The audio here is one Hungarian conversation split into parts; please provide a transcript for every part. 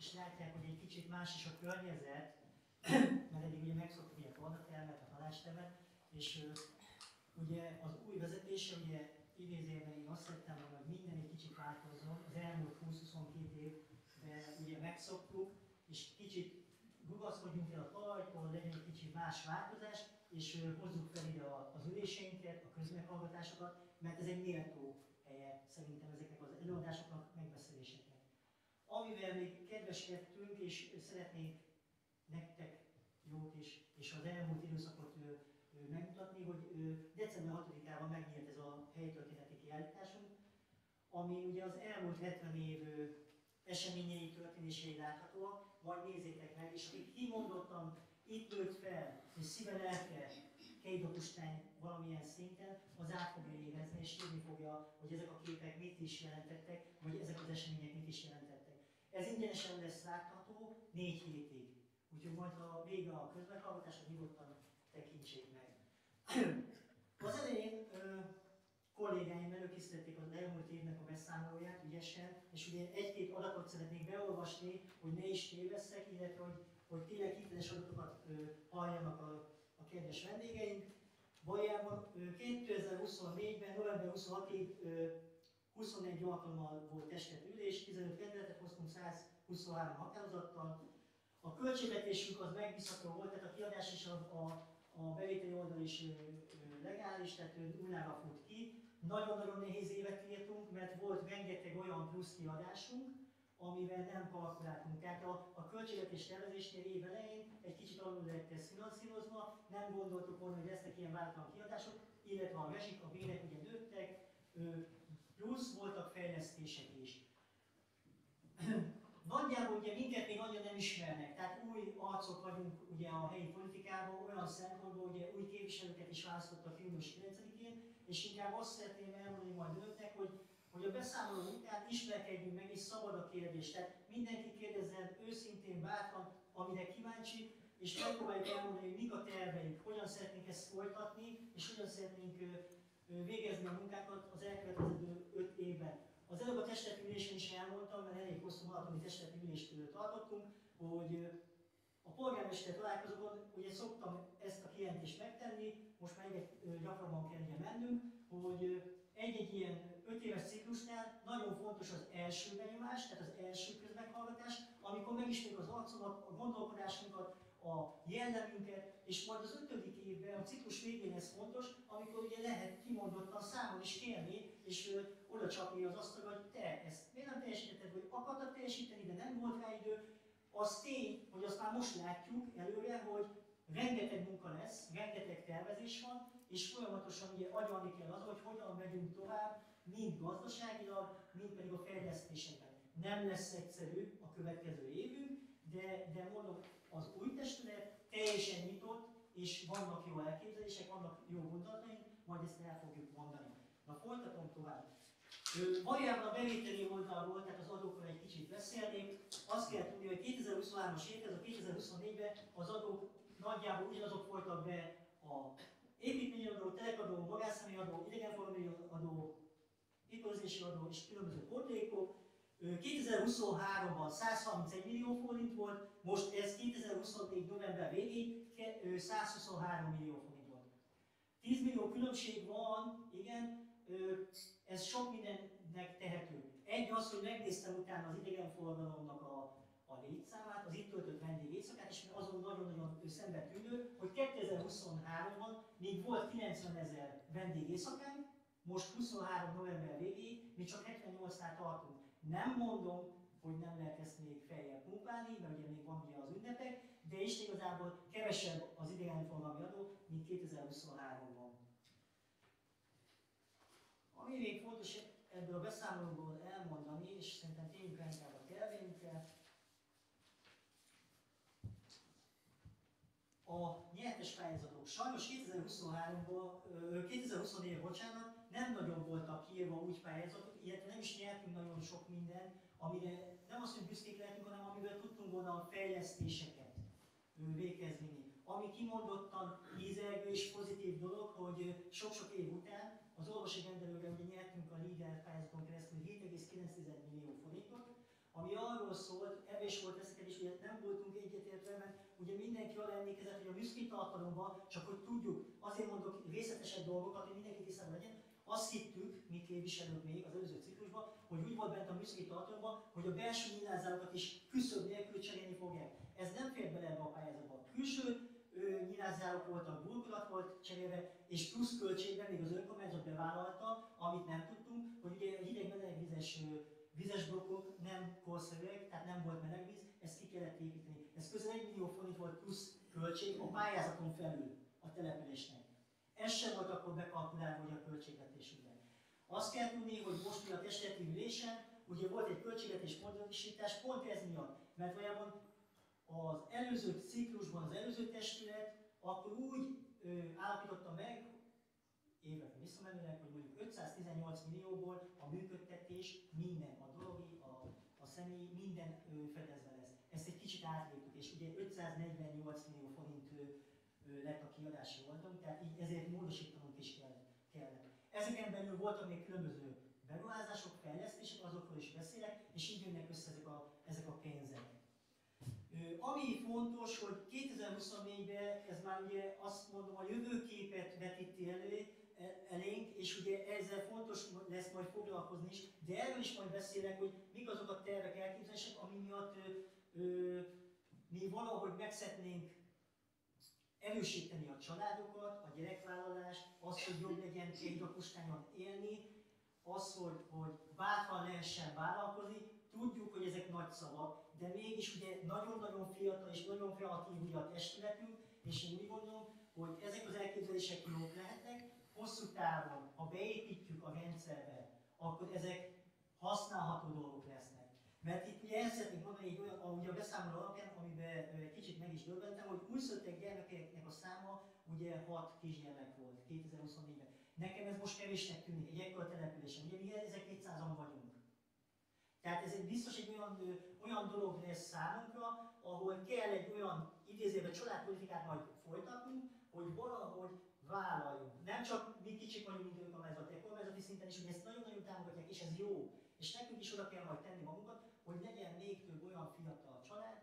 is látják, hogy egy kicsit más is a környezet, mert eddig ugye megszoktuk ugye a tornatermet, a tanácstermet, és ugye az új vezetése, ugye idézőjelben én azt szerettem volna, hogy minden egy kicsit változzon, az elmúlt 20-22 évben ugye megszoktuk, és kicsit rugaszkodjunk el a talajtól, legyen egy kicsit más változás, és hozzuk fel ide az üléseinket, a közmeghallgatásokat, mert ez egy méltó helye szerintem ezeknek az előadásoknak, megbeszéléseknek. Amivel még kedveskedtünk, és szeretnék nektek jót és az elmúlt időszakot megmutatni, hogy december 6-án megnyílt ez a helytörténeti kiállításunk, ami ugye az elmúlt 70 év eseményei, történései láthatóak, majd nézzétek meg, és akik kimondottan itt nőtt fel, és szíve lelke Kejdo-Pusztány valamilyen szinten, az át fogja érezni, és tudni fogja, hogy ezek a képek mit is jelentettek, vagy ezek az események mit is jelentettek. Ez ingyenesen lesz látható 4 hétig. Úgyhogy majd a vége a közmeghallgatásra nyugodtan tekintsék meg. Az elején kollégáim előkészítették az elmúlt évnek a beszámolóját ügyesen, és ugye egy-két adatot szeretnék beolvasni, hogy ne is tévesszek, illetve hogy tényleg hiteles adatokat halljanak a kedves vendégeink. Valójában 2024-ben, november 26-ig 21 alkalommal volt testületülés, 15 rendeletet hoztunk 123 határozattal. A költségvetésünk az megbízható volt, tehát a kiadás és a bevételi oldal is legális, tehát nullára fut ki. Nagyon-nagyon nehéz évet írtunk, mert volt rengeteg olyan plusz kiadásunk, amivel nem kalkuláltunk. Tehát a költségvetés tervezésnél év elején egy kicsit alul lett ez finanszírozva, nem gondoltuk volna, hogy lesznek ilyen váratlan kiadások, illetve a rezsik, a bérek ugye nőttek, plusz voltak fejlesztések is. Nagyjából ugye minket még annyira nem ismernek, tehát új arcok vagyunk ugye a helyi politikában, olyan szempontból ugye új képviselőket is választottak június 9-én, és inkább azt szeretném elmondani majd önöknek, hogy a beszámoló után ismerkedjünk meg, és szabad a kérdés. Tehát mindenki kérdezzen őszintén, bátran, amire kíváncsi, és megpróbáljuk elmondani, hogy mik a terveink, hogyan szeretnénk ezt folytatni, és hogyan szeretnénk végezni a munkákat az elkövetkező 5 évben. Az előbb a testületülésen is elmondtam, mert elég hosszú maratoni testületülést tartottunk, hogy a polgármester találkozókon ugye szoktam ezt a kijelentést megtenni, most már egyre gyakrabban kell ugye mennünk, hogy egy-egy ilyen 5 éves ciklusnál nagyon fontos az első benyomás, tehát az első közmeghallgatás, amikor megismerjük az arcomat, a gondolkodásunkat, a jellemünket, és majd az 5. évben, a ciklus végén ez fontos, amikor ugye lehet kimondottan számon is kérni, és oda csapni az asztalra, hogy te ezt miért nem teljesítetted, vagy akartad teljesíteni, de nem volt rá idő. Az tény, hogy azt már most látjuk előre, hogy rengeteg munka lesz, rengeteg tervezés van, és folyamatosan ugye agyalni kell az, hogy hogyan megyünk tovább, mind gazdaságilag, mind pedig a fejlesztésekben. Nem lesz egyszerű a következő évünk, de mondom, az új testület teljesen nyitott, és vannak jó elképzelések, vannak jó gondolataink, majd ezt el fogjuk mondani. Na, folytatom tovább. Valójában a bevételi oldalról, tehát az adókról egy kicsit beszélnék. Azt kell tudni, hogy 2023-as évhez, a 2024-ben az adók nagyjából ugyanazok folytak be a építményadó, telekadó, magánszemélyadó, idegenforgalmi adó, iparozési adó és különböző portékok. 2023-ban 131 millió forint volt, most ez 2024. november végéig 123 millió forint volt. 10 millió különbség van, igen, ez sok mindennek tehető. Egy az, hogy megnéztem utána az idegenforgalomnak a létszámát, az itt töltött vendég éjszakát, és azon nagyon-nagyon szembe tűnő, hogy 2023-ban még volt 90 000 vendég éjszakánk, most 23. november végéig mi csak 78-nál tartunk. Nem mondom, hogy nem lehet ezt még feljebb pumpálni, mert ugye még van ugye az ünnepek, de is igazából kevesebb az idegenforgalmi adó, mint 2023-ban. Ami még fontos ebből a beszámolóból elmondani, és szerintem tényleg inkább a terveinkkel, a nyertes pályázatok. Sajnos 2024-ben, bocsánat, nem nagyon voltak kiírva úgy pályázatok, illetve nem is nyertünk nagyon sok minden, amire nem azt, hogy büszkék lehetünk, hanem amivel tudtunk volna a fejlesztéseket végezni. Ami kimondottan ízelgő és pozitív dolog, hogy sok-sok év után az orvosi rendelőre ugye nyertünk a LEADER pályázaton keresztül 7,9 millió forintot, ami arról szólt, ebben is volt veszekedés, ugye nem voltunk egyetértve, mert ugye mindenki arra emlékezett, hogy a műszaki tartalomban, csak hogy tudjuk, azért mondok részletesebb dolgokat, hogy mindenki tisztában legyen, azt hittük, mi képviselők még az előző ciklusban, hogy úgy volt bent a műszaki tartalomban, hogy a belső nyilázárokat is küszöb nélkül cserélni fogják. Ez nem fér bele ebbe a pályázatba. Külső nyilázárok voltak, burkolat volt cserélve, és plusz költségben még az önkormányzat bevállalta, amit nem tudtunk, hogy ugye a hideg-melegvizes vizes blokkok nem korszerűek, tehát nem volt melegvíz, ezt ki kellett építeni. Ez közel 1 millió forint volt plusz költség a pályázaton felül a településnek. Ez sem volt akkor bekalkulálva, hogy a költségvetésünkben. Azt kell tudni, hogy most a testületi ülésen ugye volt egy költségvetés módosítás pont ez miatt, mert valójában az előző ciklusban az előző testület akkor úgy állapította meg, évekre visszamenőleg, hogy mondjuk 518 millióból a működtetés minden, a dologi, a személyi, minden fedezve lesz. Ezt egy kicsit átléptük, és ugye 548 millió forint lett a kiadási oldalon, tehát így ezért módosítanunk is kellett. Ezeken belül voltak még különböző beruházások, fejlesztések, azokról is beszélek, és így jönnek össze ezek a pénzek. Ami fontos, hogy 2024-ben, ez már ugye azt mondom, a jövőképet vetíti elénk, és ugye ezzel fontos lesz majd foglalkozni is, de erről is majd beszélek, hogy mik azok a tervek, elképzelések, ami miatt mi valahogy meg szeretnénk erősíteni a családokat, a gyerekvállalást, az, hogy jobb legyen egy lakostányon élni, az, hogy bátran lehessen vállalkozni. Tudjuk, hogy ezek nagy szavak, de mégis ugye nagyon-nagyon fiatal és nagyon kreatív ugye a testületünk, és én úgy gondolom, hogy ezek az elképzelések jók lehetnek, hosszú távon, ha beépítjük a rendszerbe, akkor ezek használható dolgok lesznek. Mert itt ugye el szeretnék mondani egy olyan, ahogy a beszámoló alapján, amiben kicsit meg is döbbentem, hogy újszülöttek gyermekeknek a száma ugye 6 kisgyermek volt 2024-ben. Nekem ez most kevésnek tűnik egy ekkora településen, ugye mi 1200-an vagyunk. Tehát ez biztos egy olyan dolog lesz számunkra, ahol kell egy olyan idézőben családpolitikát majd folytatnunk, hogy valahogy vállaljunk. Nem csak mi kicsik vagyunk, mint önkormányzat, de kormányzati szinten is, hogy ezt nagyon-nagyon támogatják, és ez jó. És nekünk is oda kell majd tenni magunkat, hogy legyen még több olyan fiatal család,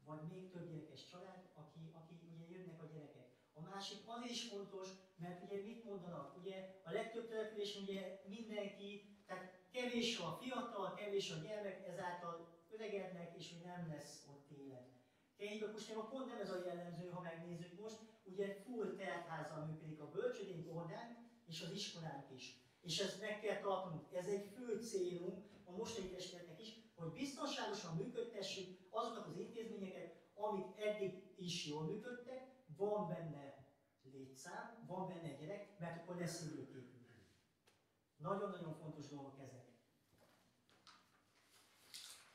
vagy még több gyerekes család, aki ugye jönnek a gyerekek. A másik azért is fontos, mert ugye mit mondanak? Ugye a legtöbb településen ugye mindenki, tehát kevés a fiatal, kevés a gyermek, ezáltal öregednek, és nem lesz ott élet. Kényidakustában pont nem ez a jellemző, ha megnézzük most, ugye full teltházzal működik a bölcsödénk, óvodánk, és az iskolánk is. És ezt meg kell tartanunk. Ez egy fő célunk a mostani testületnek is, hogy biztonságosan működtessük azokat az intézményeket, amik eddig is jól működtek, van benne létszám, van benne gyerek, mert akkor lesz jövőképünk. Nagyon-nagyon fontos dolgok ezek.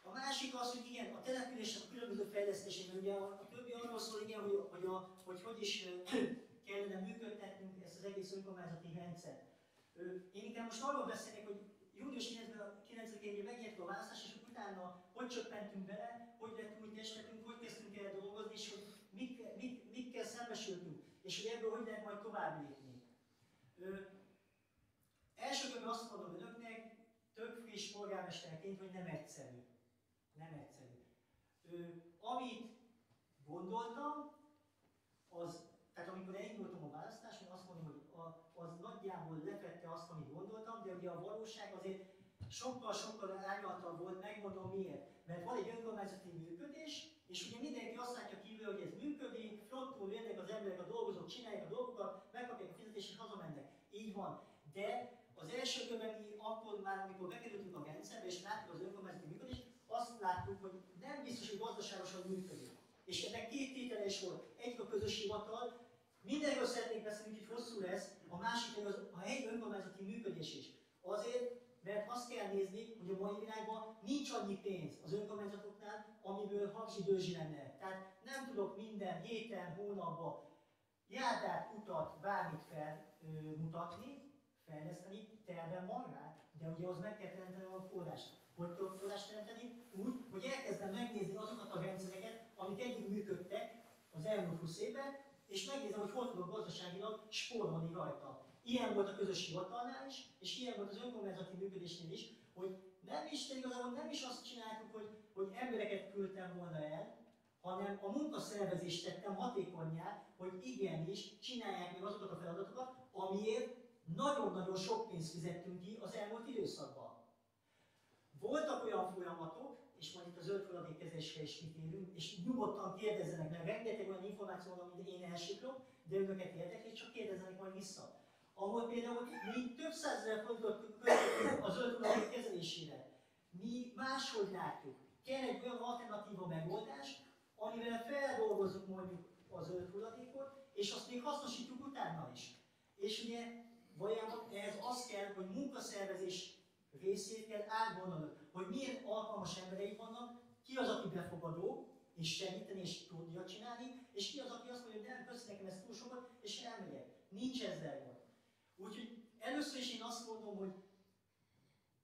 A másik az, hogy igen, a településnek a különböző fejlesztésében, ugye a többi arról szól, igen, hogy is kellene működtetnünk ezt az egész önkormányzati rendszert. Én inkább most arról beszélnék, hogy június 9-én megnyertük a választást, és utána hogy csöppentünk bele, hogy lett új testületünk, hogy kezdtünk el dolgozni, és hogy mikkel szembesültünk, és hogy ebből hogy lehet majd tovább lépni. Első körben azt mondom önöknek, több friss polgármesterként, hogy nem egyszerű. Nem egyszerű. Amit gondoltam, tehát amikor elindultam a választáson, azt mondom, hogy az nagyjából lefette azt, amit gondoltam, de ugye a valóság azért sokkal árnyaltabb volt, megmondom miért. Mert van egy önkormányzati működés, és ugye mindenki azt látja kívül, hogy ez működik, flottul jönnek az emberek, a dolgozók, csinálják a dolgokat, megkapják a fizetést és hazamennek. Így van. De az első körben mi akkor már, amikor bekerültünk a rendszerbe és láttuk az önkormányzati működést, azt láttuk, hogy nem biztos, hogy gazdaságosan működik. És ennek két tétele is volt. Egyik a közös hivatal, mindenről szeretnék beszélni, hogy hosszú lesz, a másik a helyi önkormányzati működés is. Azért, mert azt kell nézni, hogy a mai világban nincs annyi pénz az önkormányzatoknál, amiből hagzsi-dőzsi lenne. Tehát nem tudok minden héten, hónapban járdát, utat, bármit felmutatni, fejleszteni, terven van rá, de ugye az meg kell teremteni a forrást. Hogy tudok forrást teremteni? Úgy, hogy elkezdem megnézni azokat a rendszereket, amik eddig működtek az elmúlt 20 évben, és megnézem, hogy hol tudok gazdaságilag spórolni rajta. Ilyen volt a közös hivatalnál is, és ilyen volt az önkormányzati működésnél is, hogy igazából nem is azt csináltuk, hogy embereket küldtem volna el, hanem a munkaszervezést tettem hatékonnyá, hogy igenis csinálják meg azokat a feladatokat, amiért nagyon-nagyon sok pénzt fizettünk ki az elmúlt időszakban. Voltak olyan folyamatok, és majd itt a zöld hulladékkezelésre is kitérünk, és nyugodtan kérdezzenek, mert rengeteg olyan információ van, amit én elsiklok, de önöket érdekli, csak kérdezzenek majd vissza. Ahol például mi több százezer forintot költöttünk a zöld hulladék kezelésére. Mi máshogy látjuk. Kell egy olyan alternatíva megoldás, amivel feldolgozzuk mondjuk a zöld hulladékot, és azt még hasznosítjuk utána is. És ugye valójában ehhez az kell, hogy munkaszervezés részét kell átgondolni, hogy milyen alkalmas embereik vannak, ki az, aki befogadó, és segíteni, és tudja csinálni, és ki az, aki azt mondja, hogy nem, köszi nekem ezt túl sokat, és elmegyek. Nincs ezzel gond. Úgyhogy először is én azt mondom, hogy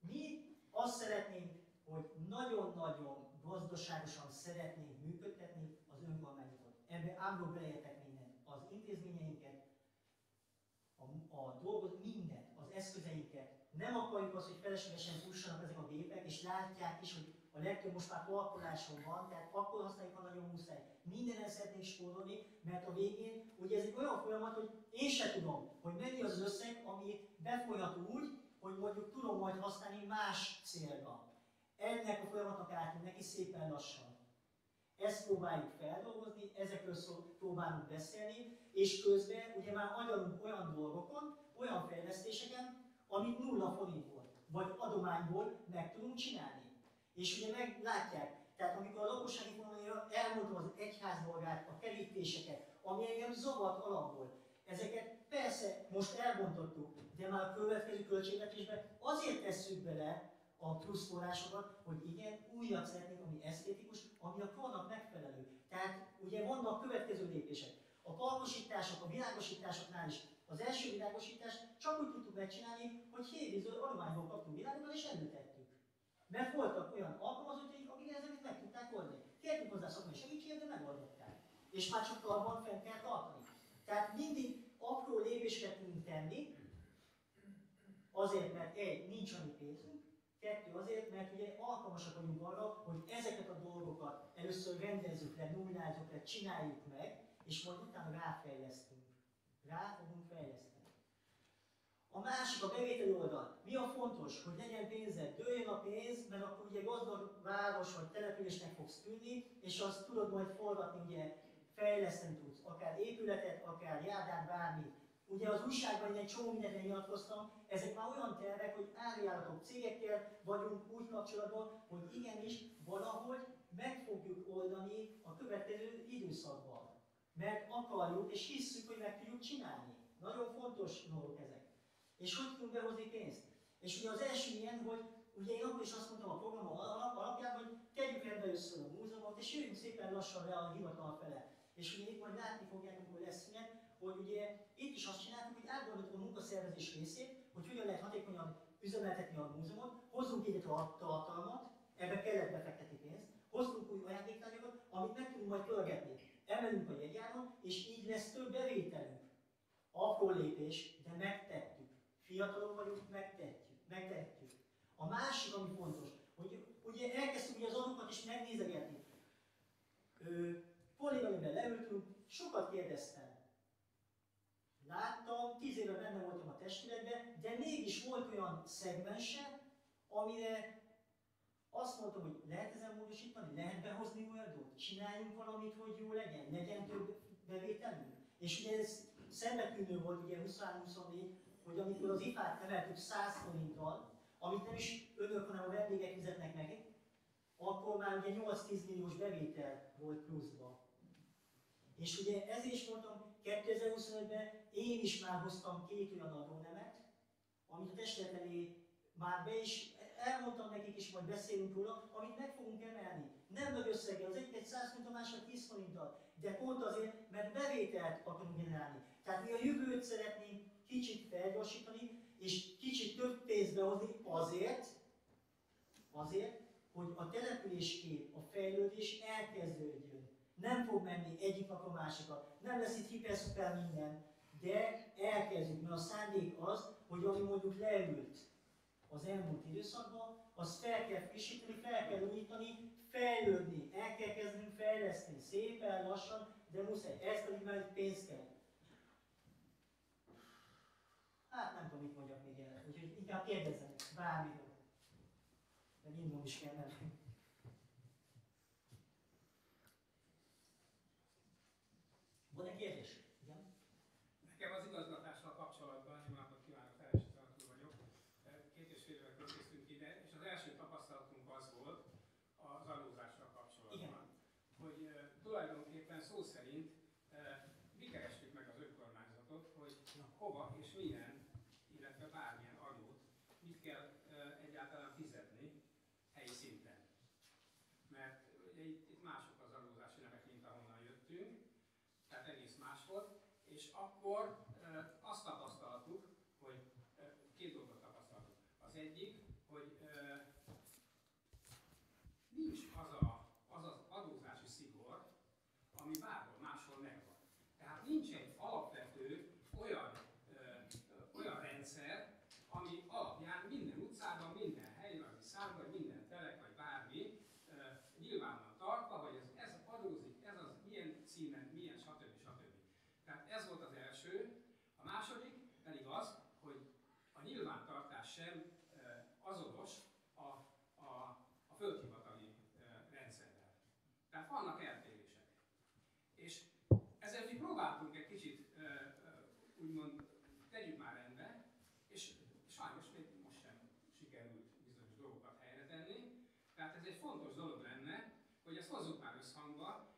mi azt szeretnénk, hogy nagyon-nagyon gazdaságosan szeretnénk működtetni az önkormányzatot. Ebbe ámról beleértek mindent. Az intézményeinket, a dolgot, mindent, az eszközeinket. Nem akarjuk azt, hogy feleslegesen fussanak ezek a gépek, és látják is, hogy a legtöbb most már kalkuláson van, tehát akkor használjuk, ha nagyon muszáj. Mindenen szeretnénk spórolni, mert a végén ugye ez egy olyan folyamat, hogy én se tudom, hogy mennyi az összeg, ami befolyhat úgy, hogy mondjuk tudom majd használni más célra. Ennek a folyamatnak álltunk neki szépen lassan. Ezt próbáljuk feldolgozni, ezekről próbálunk beszélni, és közben ugye már agyalunk olyan dolgokon, olyan fejlesztéseken, amit 0 forintból, vagy adományból meg tudunk csinálni. És ugye meglátják, tehát amikor a lakossági formálja elmondom az egyház dolgát, a kerítéseket, ami engem zavart alapból, ezeket persze most elbontottuk, de már a következő költségvetésben azért tesszük bele a plusz forrásokat, hogy igen, újat szeretnénk, ami esztétikus, ami a kornak megfelelő. Tehát ugye vannak következő lépések. A parkosítások, a világosításoknál is az első világosítást csak úgy tudtuk megcsinálni, hogy hétbizony adományból kaptunk világokat és előtettük. Mert voltak olyan alkalmazottjaik, akik ezeket meg tudták oldani. Kértünk hozzá szakmai segítséget, de megoldották. És már csak abban fenn kell tartani. Tehát mindig apró lépéseket tudunk tenni, azért, mert egy, nincs annyi pénzünk, kettő azért, mert ugye alkalmasak vagyunk arra, hogy ezeket a dolgokat először rendezzük le, nullázunk le, csináljuk meg, és majd utána ráfejlesztünk. Rá fogunk fejleszteni. A másik, a bevételi oldal. Mi a fontos? Hogy legyen pénzed. Dőljön a pénz, mert akkor ugye gazdag város vagy településnek fogsz tűnni, és azt tudod majd forgatni, ugye fejleszteni tudsz. Akár épületet, akár járdát, bármit. Ugye az újságban egy csomó mindenre nyilatkoztam, ezek már olyan tervek, hogy árjáratok cégekkel vagyunk úgy kapcsolatban, hogy igenis valahogy meg fogjuk oldani a következő időszakban. Mert akarjuk és hisszük, hogy meg tudjuk csinálni. Nagyon fontos dolgok ezek. És hogy tudunk behozni pénzt? És ugye az első ilyen, hogy ugye én akkor is azt mondtam a program alapján, hogy tegyük rendbe először a múzeumot, és jöjjünk szépen lassan le a hivatal fele. És ugye itt majd látni fogják, amikor lesz szünet, hogy ugye itt is azt csináltuk, hogy átgondoltuk a munkaszervezés részét, hogy hogyan lehet hatékonyan üzemeltetni a múzeumot, hozzunk egy tartalmat, ebbe kellett befektetni pénzt, hoztunk új ajándéktárgyakat, amit meg tudunk majd pörgetni. Emelünk a jegyáron, és így lesz több bevételünk. Apró lépés, de megtettük. Fiatalok vagyunk, megtettük. A másik, ami fontos, hogy ugye elkezdtük ugye az adókat is megnézegetni. Kolléganőmmel leültünk, sokat kérdeztem. Láttam, 10 éve benne voltam a testületben, de mégis volt olyan szegmense, amire azt mondtam, hogy lehet ezen módosítani, lehet behozni olyadót, csináljunk valamit, hogy jó legyen több bevételünk. És ugye ez szembetűnő volt ugye 23-24, hogy amikor az IFA-t emeltük 100 forinttal, amit nem is önök, hanem a vendégek fizetnek meg, akkor már ugye 8-10 milliós bevétel volt pluszban. És ugye ezért is mondtam, 2025-ben én is már hoztam 2 olyan adónemet, amit a testület elé már be is, elmondtam nekik is, majd beszélünk róla, amit meg fogunk emelni. Nem nagy összeggel, az egyiket 100 forint, a másik 10 forinttal, de pont azért, mert bevételt akarunk generálni. Tehát mi a jövőt szeretnénk kicsit felgyorsítani, és kicsit több pénzt behozni azért, hogy a településkép, a fejlődés elkezdődjön. Nem fog menni egyik napra másikra, nem lesz itt hiper-szuper minden, de elkezdjük, mert a szándék az, hogy ami mondjuk leült az elmúlt időszakban, azt fel kell frissíteni, fel kell újítani, fejlődni, el kell kezdeni fejleszteni, szépen, lassan, de muszáj. Ez pedig már pénz kell. Hát nem tudom, mit mondjak még el, úgyhogy inkább kérdezzenek, bármikor. De mindom is kell menni. Van-e kérdés? Igen? Nekem az igazgatással kapcsolatban, jó napot kívánok, Feres István vagyok. 2,5 éve költöztünk ide, és az első tapasztalatunk az volt az adózással kapcsolatban, igen, hogy tulajdonképpen szó szerint mi kerestük meg az önkormányzatot, hogy hova és milyen, illetve bármilyen adót, mit kell egyáltalán fizetni helyi szinten. Mert ugye itt mások az adózási nemek, mint ahonnan jöttünk, tehát egész más volt, és akkor azt tapasztaltuk, hogy két dolgot tapasztaltuk. Az egyik, hogy nincs az adózási szigor, ami bárhol máshol megvan. Tehát nincs egy alapvető olyan rendszer, ami alapján minden utcában, minden helyrajzi szám, vagy minden telek, vagy bármi nyilván van tartva, hogy ez adózik, ez az milyen címen, milyen stb. Tehát ez volt az első. A második pedig az, hogy a nyilvántartás sem azonos a földhivatali rendszerrel. Tehát vannak eltérések. És ezzel mi próbáltunk egy kicsit úgymond tegyük már rendbe, és sajnos még most sem sikerült bizonyos dolgokat helyre tenni. Tehát ez egy fontos dolog lenne, hogy ezt hozzuk már összhangba,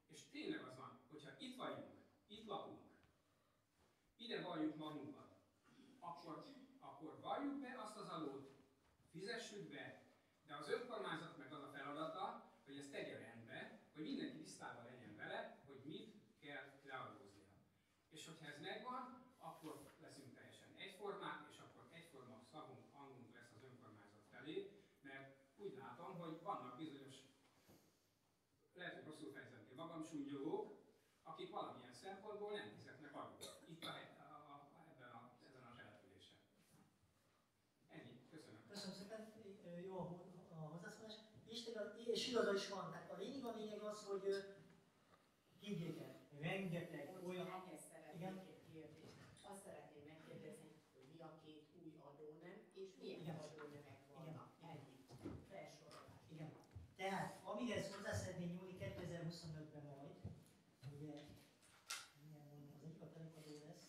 és tényleg az van, hogyha itt vagyunk, itt lakunk, ide valljuk magunkat, akkor valljuk be azt az adót, fizessük be, de az önkormányzat meg az a feladata, hogy ezt tegye rendbe, hogy mindenki tisztában legyen vele, hogy mit kell leadóznia. És hogyha ez megvan, akkor leszünk teljesen egyformák, és akkor egyforma szavunk, hangunk lesz az önkormányzat felé, mert úgy látom, hogy vannak bizonyos, lehet, hogy rosszul fejezem ki magam, súlyolók, akik valamilyen szempontból nem fizetnek adót itt ezen a településen. Ennyi, köszönöm. Köszönöm szépen, jó a hozzászólás. És igaza is van, tehát a lényeg az, hogy higgyék el, rengeteg olyan... Igen? Azt szeretném megkérdezni, hogy mi a két új adónem, és milyen adónemek vannak. Ennyi. Felsorolás. Igen. Tehát, amihez hozzá szeretnénk nyúlni 2025-ben majd, ugye, az egyik a telekadó lesz.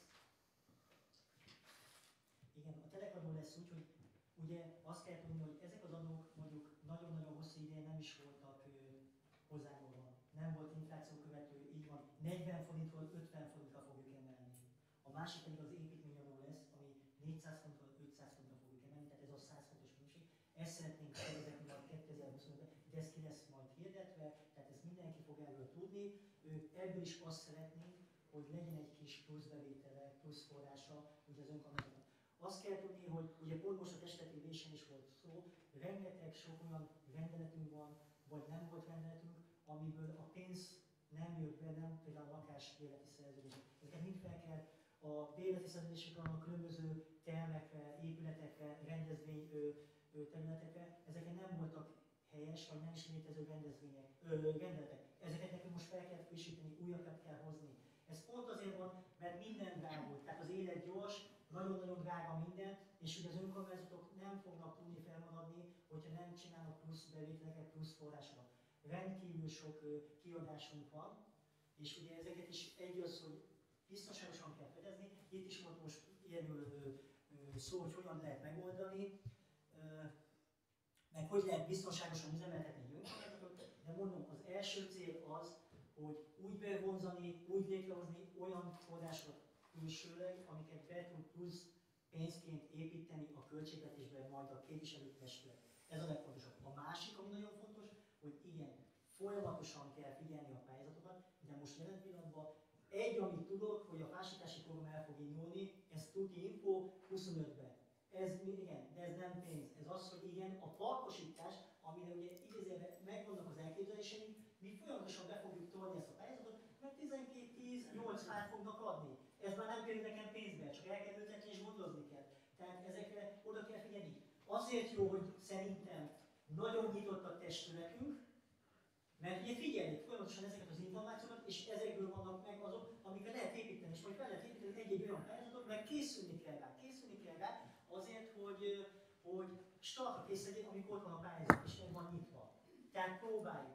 Igen, a telekadó lesz úgy, hogy ugye azt kell tudni, hogy ezek az adók mondjuk nagyon-nagyon hosszú ideje nem is voltak hozzájárulva. Nem volt infláció követő, így van. 40 forintról 50 forintra fogjuk emelni. A másik pedig az építményadó lesz, ami 400 forintról 500 forintra fogjuk emelni, tehát ez a 100 fontos különbség. Ezt szeretnénk bevezetni majd 2025-ben, de ez ki lesz majd hirdetve, tehát ezt mindenki fog erről tudni. Ebből is azt szeretnénk, hogy legyen egy kis pluszbevétele, plusz forrása ugye az önkormányzatnak. Azt kell tudni, hogy ugye pont most a testületülésen is volt szó, rengeteg sok olyan rendeletünk van, vagy nem volt rendeletünk, amiből a pénz nem jött be, nem például a lakásbérleti szerződések. Ezeket mind fel kell a bérleti szerződésekre, a különböző termekre, épületekre, rendezvény területekre, ezeken nem voltak helyes, vagy nem is létező rendeletek. Ezeket nekünk most fel kell frissíteni, újakat kell hozni. Ez pont azért van, mert minden drágult, tehát az élet gyors, nagyon-nagyon drága minden, és ugye az önkormányzatok nem fognak tudni felmaradni, hogyha nem csinálnak plusz bevételeket, plusz forrásokat. Rendkívül sok kiadásunk van, és ugye ezeket is egy az, hogy biztonságosan kell fedezni. Itt is volt most ilyenről szó, hogy hogyan lehet megoldani, meg hogy lehet biztonságosan üzemeltetni egy önkormányzatot, de mondom, az első cél az, hogy úgy bevonzani, úgy létrehozni olyan forrásokat külsőleg, amiket be tud plusz pénzként építeni a költségvetésbe majd a képviselőtestület. Ez a legfontosabb. A másik, ami nagyon fontos, hogy igen, folyamatosan kell figyelni a pályázatokat, de most jelen pillanatban amit tudok, hogy a fásítási program el fog indulni, ez tuti info 25-ben. Ez igen, de ez nem pénz. Ez az, hogy igen, a parkosítás, amire ugye idézőben megvannak az elképzeléseink, mi folyamatosan be fogjuk tolni ezt a pályázatot, mert 12-10-8 fát fognak adni. Ez már nem kerül nekem pénzbe, csak el kell ültetni és gondozni kell. Tehát ezekre oda kell figyelni. azért jó, hogy szerintem nagyon nyitott a testületünk, mert ugye figyeljük folyamatosan ezeket az információkat, és ezekből vannak meg azok, amiket lehet építeni, és majd fel lehet építeni egy-egy olyan pályázatot, meg készülni kell rá azért, hogy startra kész legyen, amikor ott van a pályázat, és meg van nyitva. Tehát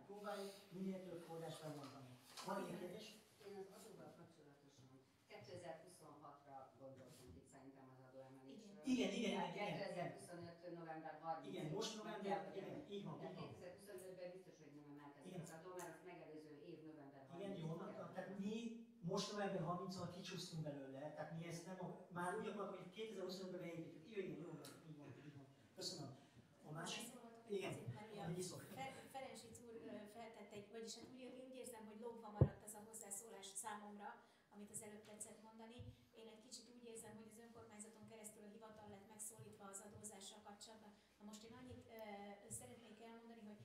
próbáljuk minél több forrást felmondani. Van ilyen kérdés? Én az adóval kapcsolatosan 2026-ra gondoltunk itt szerintem az adóemelésről. Igen. 2025. november 30. Igen, most november, igen, így van. Tehát 2025-ben biztos, hogy nem emelkedik az adó, mert azt megelőző év november 30. Igen, jó, tehát mi most november 30-al kicsúsztunk belőle, tehát mi ezt nem, már úgy akartuk, hogy 2025-ben beépítjük. Igen, így van. Köszönöm. A másik? Igen, Ferencsics úr feltett egy, vagyis hát úgy érzem, hogy lógva maradt az a hozzászólás számomra, amit az előbb tetszett mondani. Én egy kicsit úgy érzem, hogy az önkormányzaton keresztül a hivatal lett megszólítva az adózással kapcsolatban. Na most én annyit szeretnék elmondani, hogy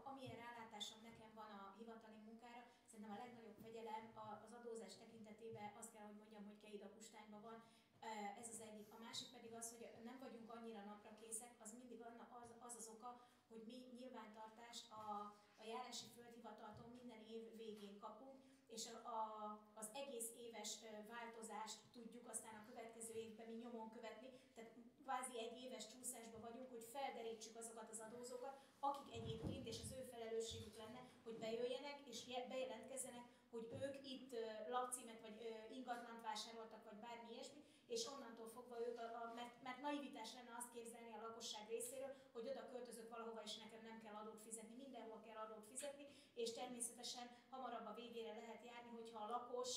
amilyen rálátásom nekem van a hivatali munkára, szerintem a legnagyobb fegyelem az adózás tekintetében azt kell, hogy mondjam, hogy Keid a Pustányban van. Ez az egyik. A másik pedig az, hogy nem vagyunk annyira napra készek, az mindig az oka, hogy mi nyilvántartást a járási földhivataltól minden év végén kapunk, és az egész éves változást tudjuk aztán a következő évben mi nyomon követni, tehát kvázi egy éves csúszásban vagyunk, hogy felderítsük azokat az adózókat, akik egyébként, és az ő felelősségük lenne, hogy bejöjjenek és bejelentkezzenek, hogy ők itt lakcímet vagy ingatlant vásároltak, vagy bármi ilyesmi, és onnantól fogva ők, mert naivitás lenne azt képzelni a lakosság részéről, hogy oda költözök valahova, és nekem nem kell adót fizetni, mindenhol kell adót fizetni, és természetesen hamarabb a végére lehet járni, hogyha a lakos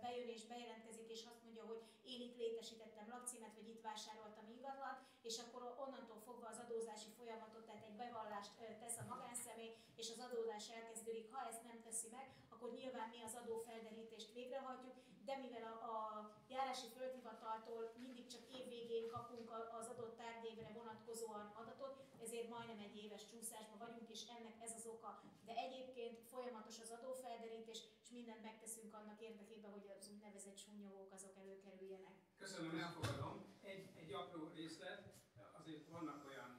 bejön és bejelentkezik, és azt mondja, hogy én itt létesítettem lakcímet, vagy itt vásároltam ingatlant, és akkor onnantól fogva az adózási folyamatot, tehát egy bevallást tesz a magánszemély, és az adózás elkezdődik. Ha ezt nem teszi meg, akkor nyilván mi az adófelderítést végrehajtjuk, de mivel a járási földhivataltól mindig csak évvégén kapunk az adott tárgyévre vonatkozóan adatot, ezért majdnem egy éves csúszásban vagyunk, és ennek ez az oka. De egyébként folyamatos az adófelderítés, és mindent megteszünk annak érdekében, hogy az úgynevezett sunnyogók azok előkerüljenek. Köszönöm, elfogadom. Egy apró részlet, azért vannak olyan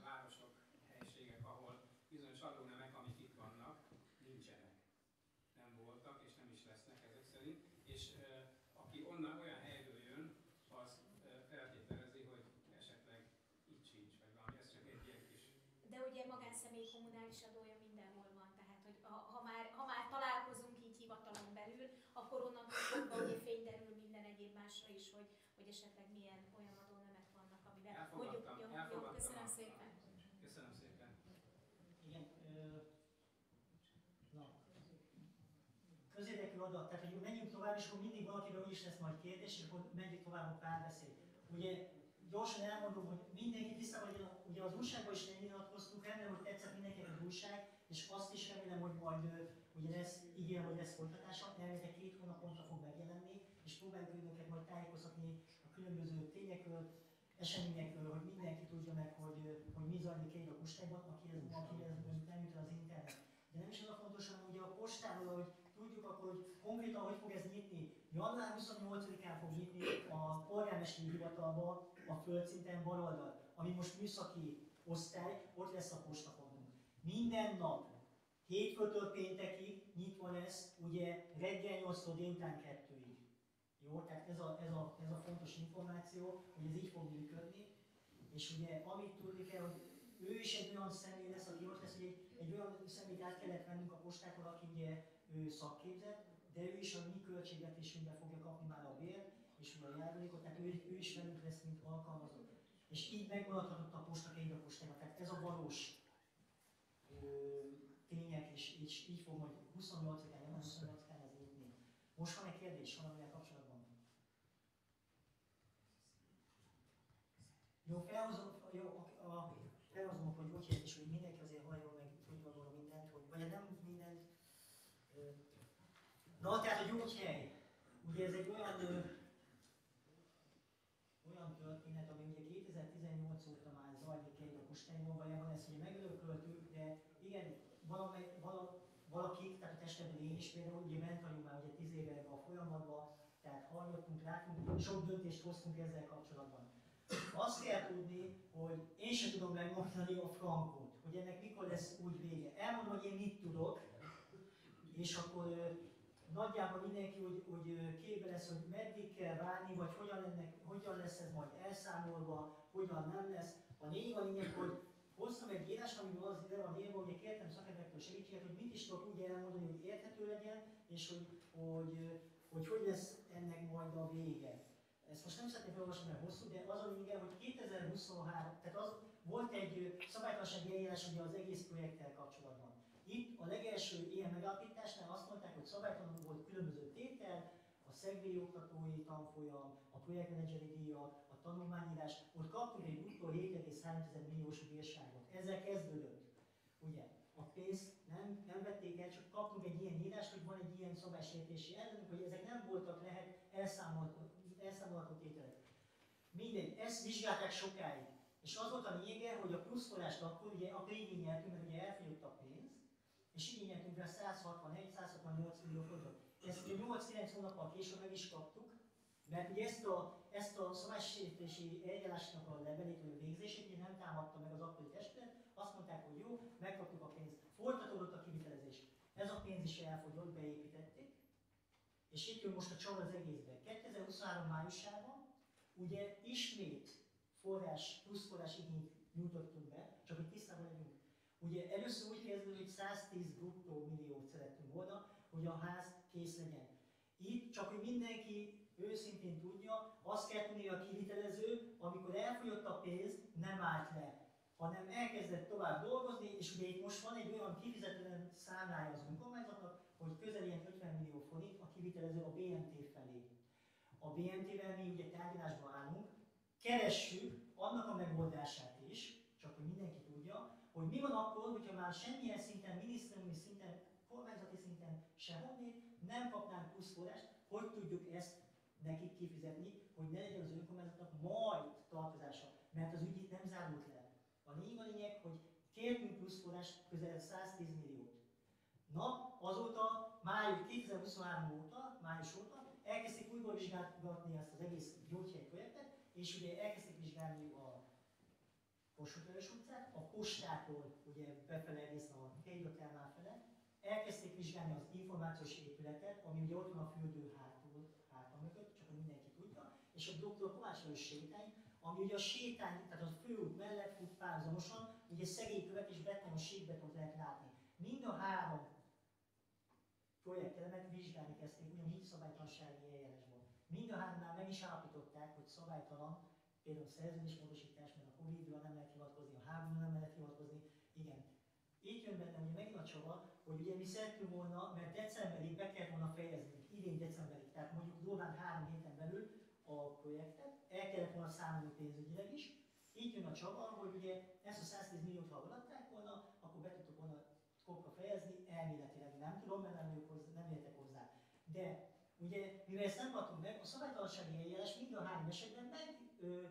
városok, helységek, ahol bizonyos adónemek, amik itt vannak, nincsenek. Nem voltak, és nem is lesznek ezek szerint. És aki onnan olyan helyről jön, az feltételezi, hogy esetleg itt sincs, vagy valami, ez csak egy ilyen kis... De ugye magánszemély kommunális adója mindenhol van, tehát hogy ha már találkozunk így hivatalon belül, akkor onnantól fogva ugye fény derül minden egyéb másra is, hogy esetleg milyen olyan adónemek vannak, amivel mondjuk, jó, köszönöm szépen. Köszönöm szépen. Igen, közérdekű adat, tehát hogy menjünk tovább, és akkor mindig valakiben úgyis lesz majd kérdés, és akkor menjünk tovább a párbeszéd. Ugye gyorsan elmondom, hogy mindenki tisztában, ugye az újságban is nyilatkoztunk, remélem, hogy tetszett mindenkinek az újság, és azt is remélem, hogy majd ugye lesz, ígérem, hogy lesz folytatása, elméletileg 2 hónaponta fog megjelenni, és próbáljuk önöket majd tájékoztatni a különböző tényekről, eseményekről, hogy mindenki tudja meg, hogy mi zajlik egy a Pustányban, aki ez nem jut el az internet. De nem is az a fontos, hanem ugye a postáról, hogy tudjuk akkor, hogy konkrétan hogy fog ez nyitni. Január 28-án fog nyitni a polgármesteri hivatalban a földszinten bal oldal, ami most műszaki osztály, ott lesz a postafontunk. Minden nap, hétfőtől péntekig nyitva lesz, ugye reggel 8-tól délután 2-ig. Jó, tehát ez a fontos információ, hogy ez így fog működni. És ugye amit tudni kell, hogy ő is egy olyan személy lesz, aki ott lesz, hogy egy olyan személyt át kellett vennünk a postákon, aki ugye ő szakképzett, de ő is a mi költségvetésünkben fogja kapni már a bért, és a járulékot, tehát ő is velünk lesz, mint alkalmazott. És így megmaradhatott a posta Keid a Pustányban. Tehát ez a valós tények, és így fog majd 28-án, január 28-án ez nyitni. Most van egy kérdés valamivel kapcsolatban? Jó, felhozom, hogy úgy és hogy mindenki azért halljon meg, tudjon róla mindent, vagy nem mindent. Na, tehát a gyógyhely. Ugye ez egy olyan történet, ami ugye 2018 óta már zajlik Keid a Pustányban, valójában ezt ugye megörököltük, de igen, valakik, tehát a testben én is például, ugye ment vagyunk már ugye 10 éve ebben a folyamatban, tehát hallottunk, láttunk, sok döntést hoztunk ezzel kapcsolatban. Azt kell tudni, hogy én sem tudom megmondani a frankot, hogy ennek mikor lesz úgy vége. Elmondom, hogy én mit tudok, és akkor nagyjából mindenki hogy képbe lesz, hogy meddig kell várni, vagy hogyan lesz ez majd elszámolva, hogyan nem lesz. A lényeg, hogy hoztam egy írást, amiben az ide van írva, ugye kértem szakemberektől segítséget, hogy mit is tudok úgy elmondani, hogy érthető legyen, és hogy lesz ennek majd a vége. Ezt most nem szeretném felolvasni, mert hosszú, de az a lényeg, hogy 2023, tehát az volt egy szabálytalansági eljárás ugye az egész projekttel kapcsolatban. Itt a legelső ilyen megállapításnál azt mondták, hogy szabálytalanul volt különböző tétel, a szegvélyoktatói tanfolyam, a projektmenedzseri díjak, a tanulmányírás, ott kaptunk egy bruttó 7,3 milliós bírságot. Ezzel kezdődött. Ugye, a pénzt nem vették el, csak kaptunk egy ilyen írást, hogy van egy ilyen szabálysértési ellenünk, hogy ezek nem voltak lehet elszámolható tételek. Mindegy, ezt vizsgálták sokáig. És az volt a lényege, hogy a pluszforrást akkor igényeltünk, mert ugye elfogyott a pénz, és igényeltünk rá 161-168 millió forintot. Ezt ugye 8-9 hónappal később meg is kaptuk, mert ugye ezt a szabálysértési eljárásnak a levelét, vagy a végzését ugye nem támadta meg az akkori testület, azt mondták, hogy jó, megkaptuk a pénzt. Folytatódott a kivitelezés. Ez a pénz is elfogyott, beépítették, és itt jön most a csomag az egészben. 2023 májusában ugye ismét pluszforrás igényt nyújtottunk be, csak hogy tisztában legyünk. Ugye először úgy kezdődött, hogy 110 bruttó milliót szerettünk volna, hogy a ház kész legyen. Itt csak, hogy mindenki őszintén tudja, azt kell tudni, hogy a kivitelező, amikor elfogyott a pénz, nem állt le, hanem elkezdett tovább dolgozni, és ugye itt most van egy olyan kifizetően számlája az önkormányzatnak, hogy közel ilyen 50 millió forint a kivitelező a BMT felé. A BMT-vel mi ugye tárgyalásban állunk, keressük annak a megoldását is, csak hogy mindenki tudja, hogy mi van akkor, hogyha már semmilyen szinten, minisztériumi szinten, kormányzati szinten sehonnét nem kapnánk pluszforrást, hogy tudjuk ezt nekik kifizetni, hogy ne legyen az önkormányzatnak majd tartozása, mert az ügy itt nem zárult le. A lényeg, hogy kértünk pluszforrást közel 110 milliót. Na, azóta, 2023 óta, május óta elkezdték újból vizsgálgatni ezt az egész gyógyhely projektet, és ugye elkezdték vizsgálni a Kossuth-Lajos utcát, a postától ugye befele egészen a helyiratárnál fele, elkezdték vizsgálni az információs épületet, ami ugye ott van a fürdő háta mögött, csak hogy mindenki tudja, és a Dr. Kovács Lajos sétány, ami ugye a sétány, tehát a főút mellett fut párhuzamosan, ugye szegélykövet és betonos síkbetont lehet látni. Mind a három projektelemet vizsgálni kezdték ugyanígy szabálytalansági eljárásban. Mind a háromnál meg is állapították, hogy szabálytalan, például szerződésmódosítás, mert a Covid-ra nem lehet hivatkozni, a háborúra nem lehet hivatkozni. Igen. Itt jön benne ugye megint a csavar, hogy ugye mi szerettünk volna, mert decemberig be kellett volna fejezni, idén decemberig, tehát mondjuk durván 3 héten belül a projektet, el kellett volna számolni pénzügyileg is. Így jön a csavar, hogy ugye ezt a 110 milliót, ha alatták volna, akkor be tudtuk volna kopra fejezni, elméletileg nem tudom, mert nem értek hozzá. De ugye, mivel ezt nem kaptunk meg, a szabálytalansági eljárás mind a három esetben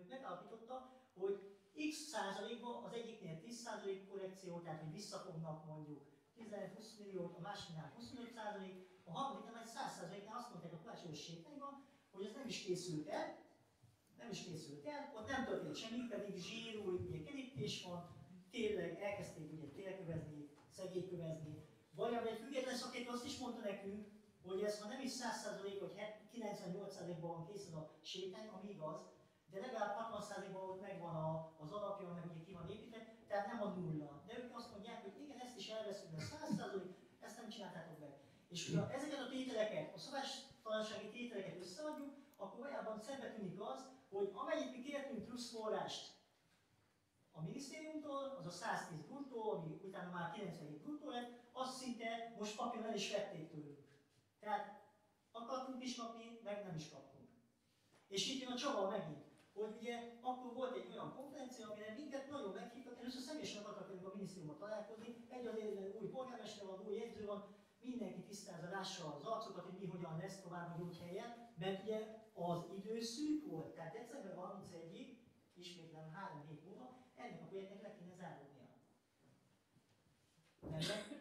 megállapította, hogy x százalékban az egyiknél 10% korrekció, tehát hogy visszafognak mondjuk 15-20 milliót, a másiknál 25%, a harmadiknál majd 100%-nál azt mondták a Kovács sétányban, hogy ez nem is készült el, ott nem történt semmi, pedig zsírúj, ugye kerítés van, tényleg elkezdték ugye télkövezni, szegélykövezni. Vajon egy független szakértő azt is mondta nekünk, hogy ez ha nem is 100% vagy 98%-ban van kész az a sétány, ami igaz, de legalább 60%-ban ott megvan az alapja, meg ugye ki van építve, tehát nem a nulla. De ők azt mondják, hogy igen, ezt is elveszünk, de 100%, ezt nem csináltátok meg. És ha ezeket a tételeket, a szabálytalansági tételeket összeadjuk, akkor valójában szembe tűnik az, hogy amennyit mi kértünk plusz forrást a minisztériumtól, az a 110 bruttó, ami utána már 97 bruttó lett, azt szinte most papíron el is vették tőlünk. Tehát akartunk is kapni, meg nem is kaptunk. És itt jön a csavar megint, hogy ugye akkor volt egy olyan konferencia, amire minket nagyon meghívtak, először személyesen akartak velünk a minisztériumot találkozni, egy az új polgármester van, új jegyző van, mindenki tisztázza, lássa az arcokat, hogy mi hogyan lesz tovább a gyógyhelyen, mert ugye az idő szűk volt, tehát december 31-ig, ismétlem 3 hét múlva, ennek a projektnek le kéne záródnia.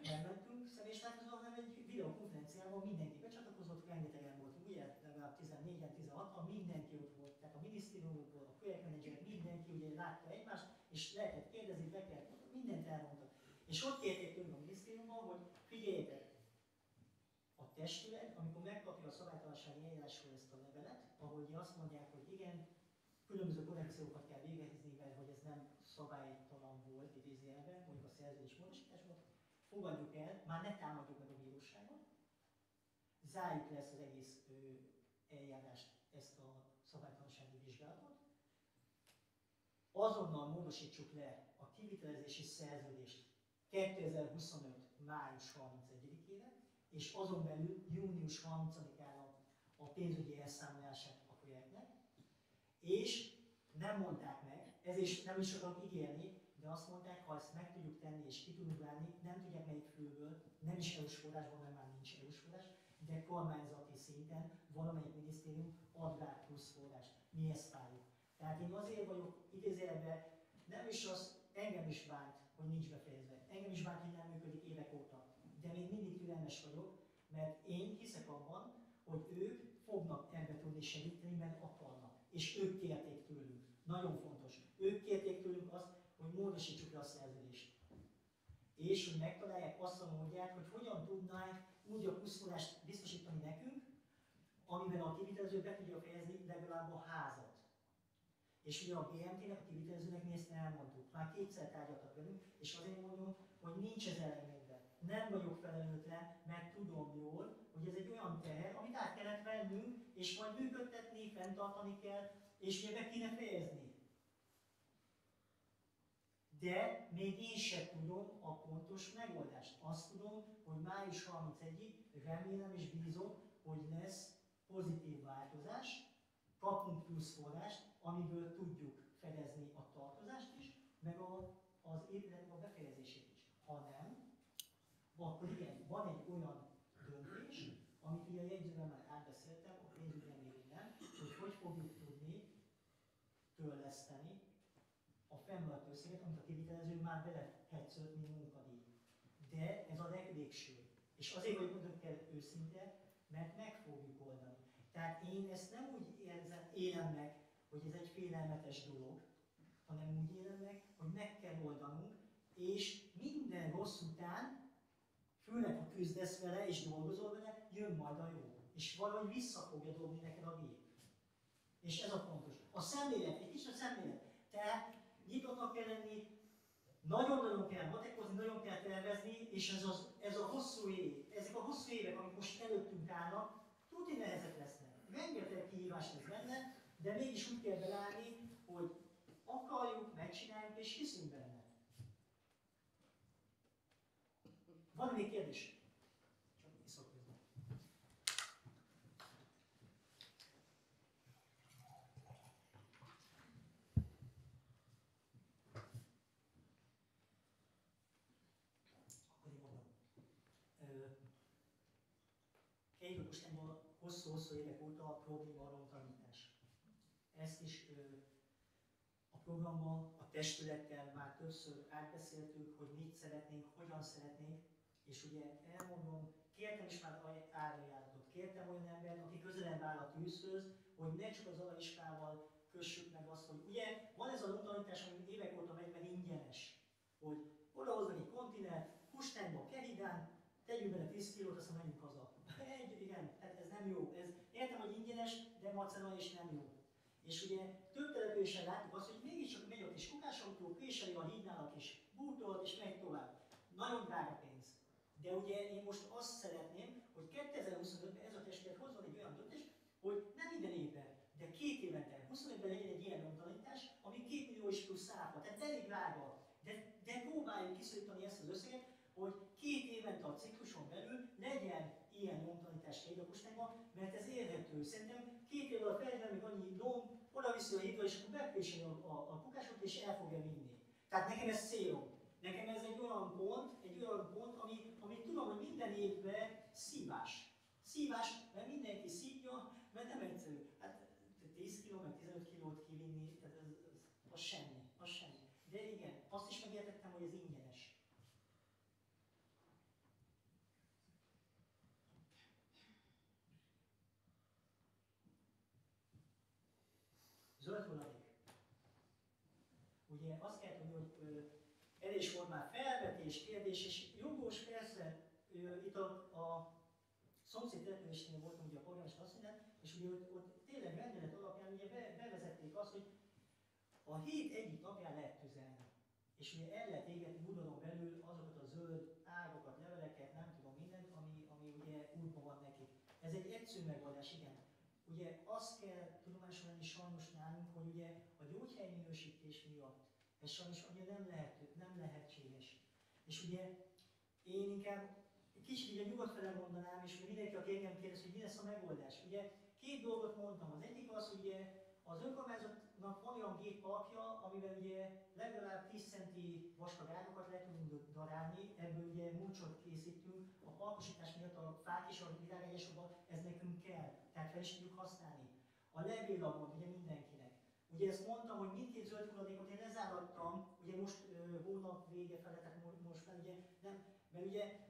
Nem mentünk személyes találkozóra, hanem egy videokonferenciában mindenki becsatlakozott, rengetegen voltunk, ugye legalább 14-en, 16-an, mindenki ott volt, tehát a minisztériumokból, a projektmenedzserek, és lehetett kérdezni, be kellett mondani, mindent elmondtak. És ott kérték tőlünk a minisztériumban, hogy figyeljetek, a testület, amikor megkapja a szabálytalansági eljárásról ezt a levelet, ahol ugye azt mondják, hogy igen, különböző korrekciókat kell végezni, mert hogy ez nem szabálytalan volt idézőjelben, mondjuk a szerződés módosításban, fogadjuk el, már ne támadjuk meg a bíróságot, zárjuk le ezt az egész eljárást, ezt a szabálytalansági vizsgálatot, azonnal módosítsuk le a kivitelezési szerződést 2025. május 31-ére, és azon belül június 30-ára a pénzügyi elszámolását a projektnek, és nem mondták meg, ez is nem is akarok ígérni, de azt mondták, ha ezt meg tudjuk tenni és ki tudunk válni, nem tudják melyik főből, nem is EU-s forrásban, mert már nincs EU-s forrás, de kormányzati szinten valamelyik minisztérium ad rá plusz forrást. Mi ezt várjuk. Tehát én azért vagyok idézőjelben, nem is az, engem is bánt, hogy nincs befejezve. Engem is bánt, hogy nem működik évek óta. De még mindig türelmes vagyok, mert én hiszek abban, hogy ők fognak ebbe tudni segíteni, mert akarnak. És ők kérték tőlünk. Nagyon fontos. Ők kérték tőlünk azt, hogy módosítsuk le a szerződést. És hogy megtalálják azt a módját, hogy hogyan tudnánk úgy a pluszforrást biztosítani nekünk, amiben a kivitelező be tudja fejezni legalább a házat. És ugye a BMT-nek, a kivitelezőnek mi ezt elmondtuk. Már kétszer tárgyaltak velünk, és azért mondom, hogy nincs ez elengedve. Nem vagyok felelőtlen, mert tudom jól, hogy ez egy olyan teher, amit át kellett vennünk, és majd működtetni, fenntartani kell, és ugye be kéne fejezni. De még én sem tudom a pontos megoldást. Azt tudom, hogy május 31-ig remélem és bízom, hogy lesz pozitív változás, kapunk plusz forrást, amiből tudjuk fedezni a tartozást is, meg az épületnek a befejezését is. Ha nem, akkor igen, van egy olyan döntés, amit ugye a jegyzőben már átbeszéltem, a pénzügyi nem, hogy fogjuk tudni törleszteni a fennmaradt összeget, amit a kivitelező már belehetszölt, mint munkadíj. De ez a legvégső. És azért vagyok önökkel őszinte, mert meg fogjuk oldani. Tehát én ezt nem úgy élem meg, hogy ez egy félelmetes dolog, hanem úgy élem meg, hogy meg kell oldanunk, és minden rossz után, főleg ha küzdesz vele és dolgozol vele, jön majd a jó. És valahogy vissza fogja dobni neked a gép. És ez a fontos. A szemlélet, egy kicsit a szemlélet. Tehát nyitottnak kell lenni, nagyon-nagyon kell matekozni, nagyon kell tervezni, és ez a hosszú év, ezek a hosszú évek, amik most előttünk állnak, tuti nehezek lesznek. Rengeteg kihívás lesz benne, de mégis úgy kell belállni, hogy akarjuk, megcsináljuk és hiszünk benne. Van még kérdés? Csak iszok közben. Akkor én mondom. Kejlőkostályban hosszú-hosszú évek óta a probléma a romtanítás. Ezt is a programban, a testülettel már többször átbeszéltük, hogy mit szeretnénk, hogyan szeretnénk, és ugye elmondom, kértem is már árajánlatot, kértem olyan embert, aki közelebb áll a tűzhöz, hogy ne csak az alaiskával kössük meg azt, hogy ugye van ez a romtanítás, ami évek óta megy, mert ingyenes, hogy odahoznak egy kontinert, Kustányba, Kehigán, tegyünk bele 10 kilót, aztán menjünk haza. Igen, hát ez nem jó. Értem, hogy ingyenes, de macera és nem jó. És ugye több településen láttuk azt, hogy mégiscsak megy a kis kukásautó, késeli a hídnál a kis bútort, és megy tovább. Nagyon drága pénz. De ugye én most azt szeretném, hogy 2025-ben ez a testület hozzon egy olyan döntést, hogy nem minden évben, de 2 évente, 25-ben legyen egy ilyen romtanítás, ami 2 millió és plusz áfa. Tehát elég drága. De próbáljuk kiszorítani ezt az összeget, hogy 2 évente a cikluson belül legyen ilyen nyomtanítás Kejlőkostályban, mert ez érhető. Szerintem 2 év alatt felgyel még annyi lomb, oda viszi a hídra, és akkor bepéseli a kukásot, és el fogja vinni. Tehát nekem ez célom. Nekem ez egy olyan pont, ami tudom, hogy minden évben szívás. Szívás, mert mindenki szívja, mert nem egyszerű. Hát 10 kg, meg 15 kilót kivinni, az semmi, az semmi. De igen, azt is megértettem, hogy ez ingyenes. Zöld hulladék. ugye azt kell tudni, hogy erre is volt már felvetés, kérdés, és jogos persze, itt a szomszéd településnél voltunk ugye a polgármester asszonynál, és ugye ott tényleg rendelet alapján ugye bevezették azt, hogy a hét egyik napján lehet tüzelni. És ugye el lehet égetni udvaron belül azokat a zöld ágakat, leveleket, nem tudom mindent, ami ugye útban van nekik. Ez egy egyszerű megoldás, igen. Ugye azt kell tudomásul venni sajnos nálunk, hogy ugye a gyógyhelyminősítés miatt ez sajnos ugye nem lehetséges. És ugye én inkább kicsit így a nyugat fele mondanám, és mindenki, aki engem kérdez, hogy mi lesz a megoldás. Ugye két dolgot mondtam. Az egyik az, hogy ugye az önkormányzatnak van olyan gépparkja, amivel ugye legalább 10 centi vastag ágakat le tudunk darálni, ebből ugye mulcsot készítünk. A parkosítás miatt a fák és a virágegyesokban ez nekünk kell, tehát fel is tudjuk használni. A levélabban ugye mindenkinek. Ugye ezt mondtam, hogy mindkét zöld hulladékot én lezárattam, ugye most hónap vége fele, tehát most már ugye nem, mert ugye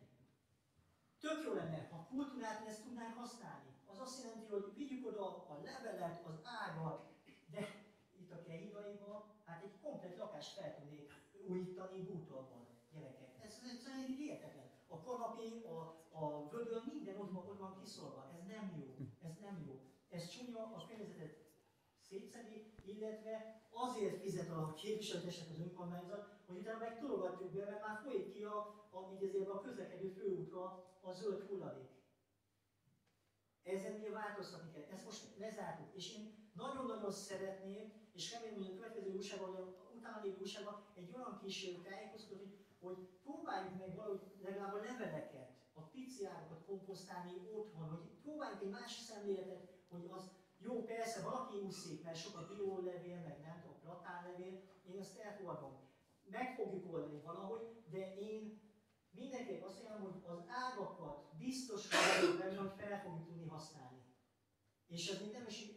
tök jó lenne, ha kultúrát ezt tudnánk használni. Az azt jelenti, hogy vigyük oda a levelet, az ágat, de itt a kehívaiban, hát egy komplet lakást fel tudnék újítani bútorban, gyerekek. Ez egyszerűen hihetetlen. A kanapé, a vödör, minden ott van kiszorva. Ez nem jó. Ez nem jó. Ez csúnya, a környezetet szétszedi, illetve azért fizet a képviselőtestet az önkormányzat, hogy utána meg tologatjuk be, mert már folyik ki a közlekedő főútra a zöld hulladék. Ezen mi változtatni kell. Ezt most lezártuk. És én nagyon-nagyon szeretném, és remélem, hogy a következő újságban, vagy utána lévő újságban egy olyan kis tájékoztatót, hogy próbáljuk meg valahogy legalább a leveleket, a pici ágakat komposztálni otthon, hogy próbáljuk egy más szemléletet, hogy az jó, persze valaki úszik, mert sok a biolevél, meg nem tudom, platánlevél, én ezt elfogadom. Meg fogjuk oldani valahogy, de én mindenképp azt mondom, hogy az ágakat biztos vagyok benne, hogy fel fogjuk tudni használni. És ez még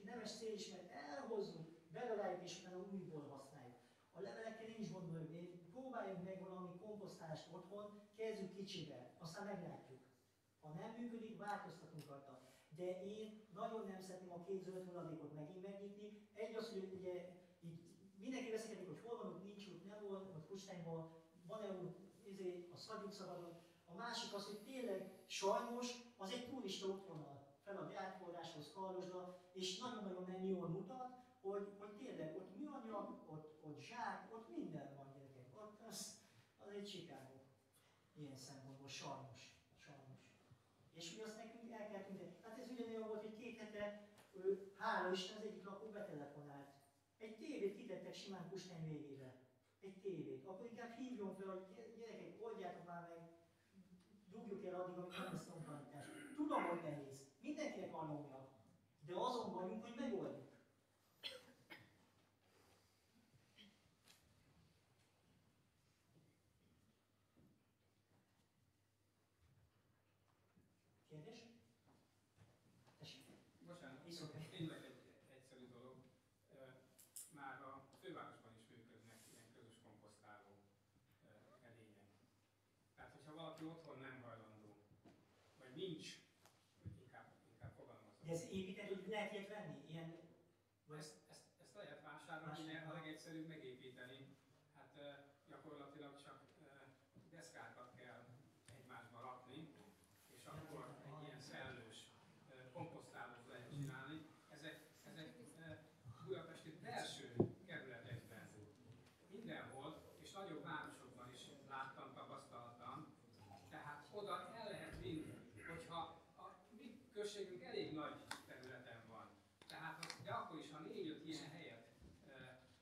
nemes cél is, mert elhozzuk, bedaráljuk és utána újból használjuk. A levelekkel én is gondolom, hogy próbáljunk meg valami komposztálást otthon, kezdjük kicsivel, aztán meglátjuk. Ha nem működik, változtatunk rajta. De én nagyon nem szeretném a két zöld hulladékot megint megnyitni. Egy az, hogy ugye itt mindenki veszekedik, hogy hol van, ott nincs út, nem volt, ott Kustányban van-e út, a Szabjuk szabadon. A másik az, hogy tényleg sajnos az egy turista útvonal fel a gyártforráshoz, Karlosra, és nagyon-nagyon nem jól mutat, hogy tényleg ott műanyag, ott zsák, ott minden van, gyerekek. Ott az egy Chicago. Ilyen szempontból sajnos. És ugye azt nekünk el kell tüntetni. Hát ez ugyanolyan volt, hogy 2 hete, hála Isten, az egyik lakó betelefonált. Egy tévét kitettek simán Kustány végére. Egy tévét. Akkor inkább hívjon fel, hogy gyerekek, oldjátok már meg, dugjuk el addig, amíg nem lesz tompanítás. Tudom, hogy nehéz. Mindenkinek van nyomja. De azon vagyunk, hogy megoldjuk. Kérdés? Tessék. Bocsánat, Is okay. tényleg egy egyszerű dolog. Már a fővárosban is működnek ilyen közös komposztáló edények. Tehát, hogyha valaki otthon nem hajlandó, vagy nincs, inkább fogalmazom. De ez épített, hogy lehet ilyet venni? Ilyen... Ezt lehet vásárolni, mert a legegyszerűbb megépíteni. Hát gyakorlatilag csak deszkákat kell egymásba rakni, és akkor egy ilyen szellős komposztálót lehet csinálni. Ezek budapesti belső kerületekben mindenhol, és nagyobb városokban is láttam, tapasztaltam. Tehát oda el lehet vinni, hogyha a mi községünk elég nagy területen van. Tehát, de akkor is, ha 4-5 ilyen helyet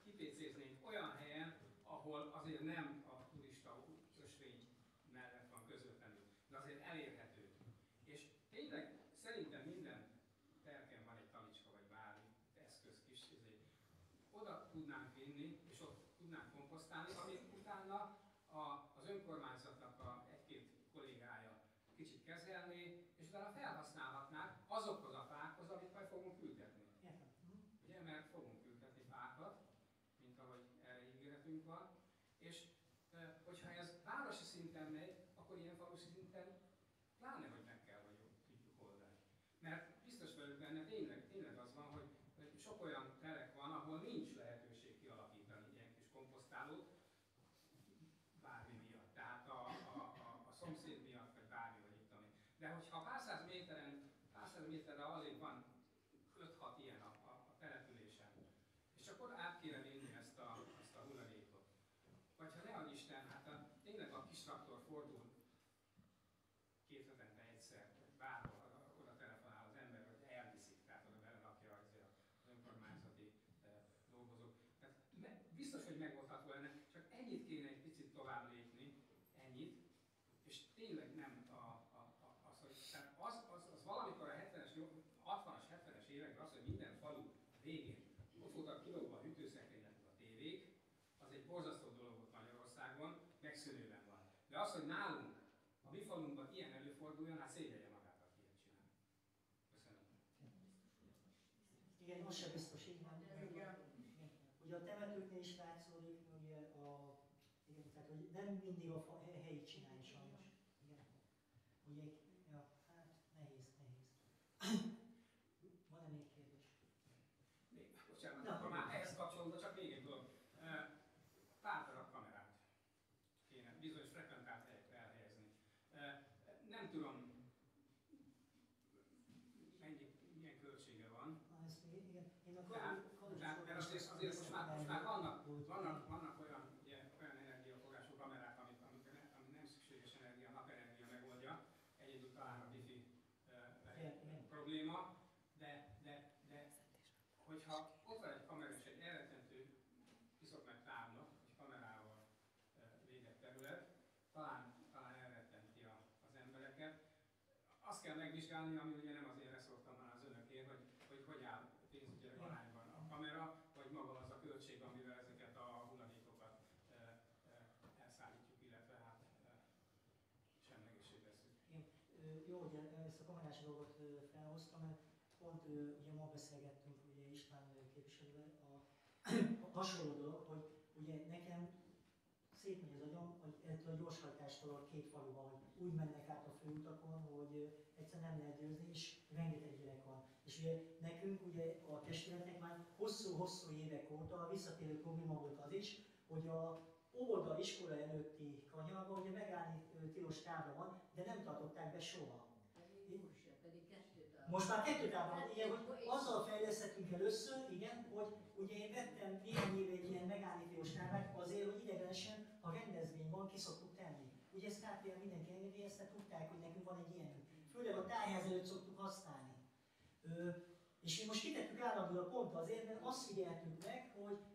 kipécéznénk olyan helyen, ahol azért nem a turista ösvény mellett van közvetlenül, de azért elérhető. És tényleg szerintem minden telken van egy talicska vagy bármi eszköz kis oda tudnánk vinni, és ott tudnánk komposztálni, amit utána az önkormányzatnak a 1-2 kollégája kicsit kezelni, és utána felhasználhatnák azokhoz a fákhoz, amit majd fogunk ültetni. Ugye, mert fogunk ültetni fákat, mint ahogy erre ígéretünk van, és hogyha ez városi szinten megy, akkor ilyen falusi szinten pláne, hogy meg kell, hogy tudjuk oldani. Mert biztos vagyok benne, tényleg az van, hogy sok olyan telek van, ahol nincs lehetőség kialakítani ilyen kis komposztálót, De hogyha pár száz méterre alig van 5-6 ilyen a településen, és csak oda át kéne vinni ezt a hulladékot. Vagy ha ne adj Isten, hát tényleg a kis traktor fordul 2 hetente egyszer, vagy bárhol oda telefonál az ember, hogy elviszik, tehát oda belerakja az önkormányzati dolgozók. Tehát biztos, hogy megoldható lenne, csak ennyit kéne egy picit tovább lépni, ennyit, és tényleg nem az, hogy tehát az valamikor a 70-es, 60-as, 70-es években az, hogy minden falu végén ott voltak kilógva a hűtőszekrények, a tévék, az egy borzasztó dolog volt Magyarországon, megszűnőben van. De az, hogy nálunk, a mi falunkban ilyen előforduljon, hát szégyelje magát, aki ilyet csinál. Köszönöm. Igen, az sem biztos, így van. Ugye a temetőknél is látszódik, ugye igen, tehát hogy nem mindig a helyi csinálja sajnos. Igen. Ugye, ja, hát nehéz. Van-e még kérdés? Bocsánat, akkor már ehhez kapcsolódva csak még egy dolog. Pár darab kamerát kéne bizonyos frekventált helyekre elhelyezni. Nem tudom, milyen költsége van. Mert azért most már vannak olyan energiaforrású kamerák, ami nem szükséges energia, napenergia megoldja. Egyedül talán a wifi probléma, de hogyha ott van egy kamera és egy elrettentő piszok meg tábla, egy kamerával védett terület, talán elrettenti az embereket. Azt kell megvizsgálni, ami ugye nem az én reszortom, hanem az önöké, hogy áll pénzügyileg arányban a kamera, vagy maga az a költség, amivel ezeket a hulladékokat elszállítjuk, illetve hát semlegesé tesszük. Jó, hogy ezt a kamerás dolgot felhoztam, mert pont ugye ma beszélgettünk ugye István képviselővel a hasonló dolog, hogy ugye nekem szétmegy az agyam, hogy ettől a gyorshajtástól a két faluban, hogy úgy mennek át a főutakon, hogy egyszerűen nem lehet győzni, és rengeteg gyerek van. És ugye nekünk ugye a testületnek már hosszú-hosszú évek óta visszatérő probléma volt az is, hogy a óvoda iskola előtti kanyarban ugye megállni tilos tábla van, de nem tartották be soha. Most már 2 tábla van, igen, hogy azzal fejlesztettünk először, igen, hogy ugye én vettem néhány éve egy ilyen megállni tilos táblát azért, hogy idegenesen, ha rendezvény van, ki szoktuk tenni. Ugye ezt KPL mindenki engedélyezte, tudták, hogy nekünk van egy ilyenünk. Főleg a tájház előtt szoktuk használni. És mi most kitettük állandóra pont azért, mert azt figyeltük meg,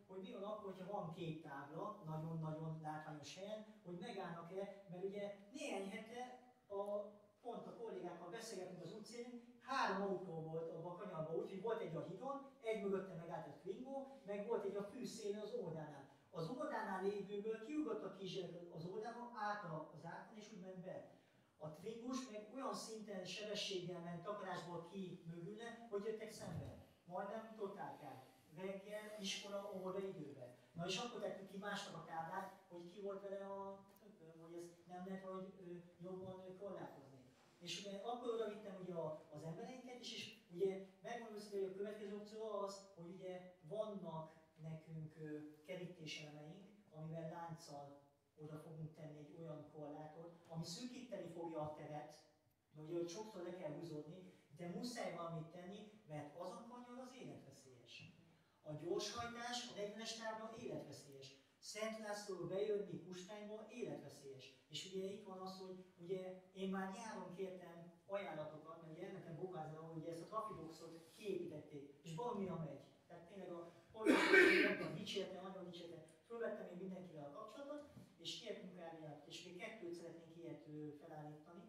hogy mi van akkor, hogyha van 2 tábla, nagyon-nagyon látványos helyen, hogy megállnak-e, mert ugye néhány hete pont a kollégákkal beszélgettünk az utcán, 3 autó volt abban a kanyarban, úgyhogy volt egy a hídon, egy mögötte megállt egy Twingo, meg volt egy a fűszélén az óvodánál. Az óvodánál lévőből kiugrott a kisgyerek az óvodába, át az áton és úgy ment be. A Twingos meg olyan szinten sebességgel ment takarásból ki mögülne, hogy jöttek szembe. Majdnem totálkák. Reggel, iskola, óvoda időben. Na és akkor tettük ki másnak a táblát, hogy ki volt vele a többön, hogy ez nem lehet valahogy jobban korlátozni. És ugye akkor oda vittem ugye az embereinket is, és ugye megmondom hogy a következő opció az, hogy ugye vannak nekünk kerítéselemeink, amivel lánccal oda fogunk tenni egy olyan korlátot, ami szűkíteni fogja a teret, mert ugye sokszor le kell húzódni, de muszáj valamit tenni, mert az a kanyar az életveszélyes. A gyorshajtás, a 40-es tábla életveszélyes. Szent Lászlóról bejönni Kustányba életveszélyes. És ugye itt van az, hogy ugye én már nyáron kértem ajánlatokat, mert ugye elmentem Bokázra, hogy ugye ezt a trafiboxot kiépítették, és valamilyen megy. Tehát tényleg a polgárságban dicsértem, nagyon dicsértem, fölvettem én mindenkivel a kapcsolatot, és kértünk rá, és még 2 szeretnénk ilyet felállítani.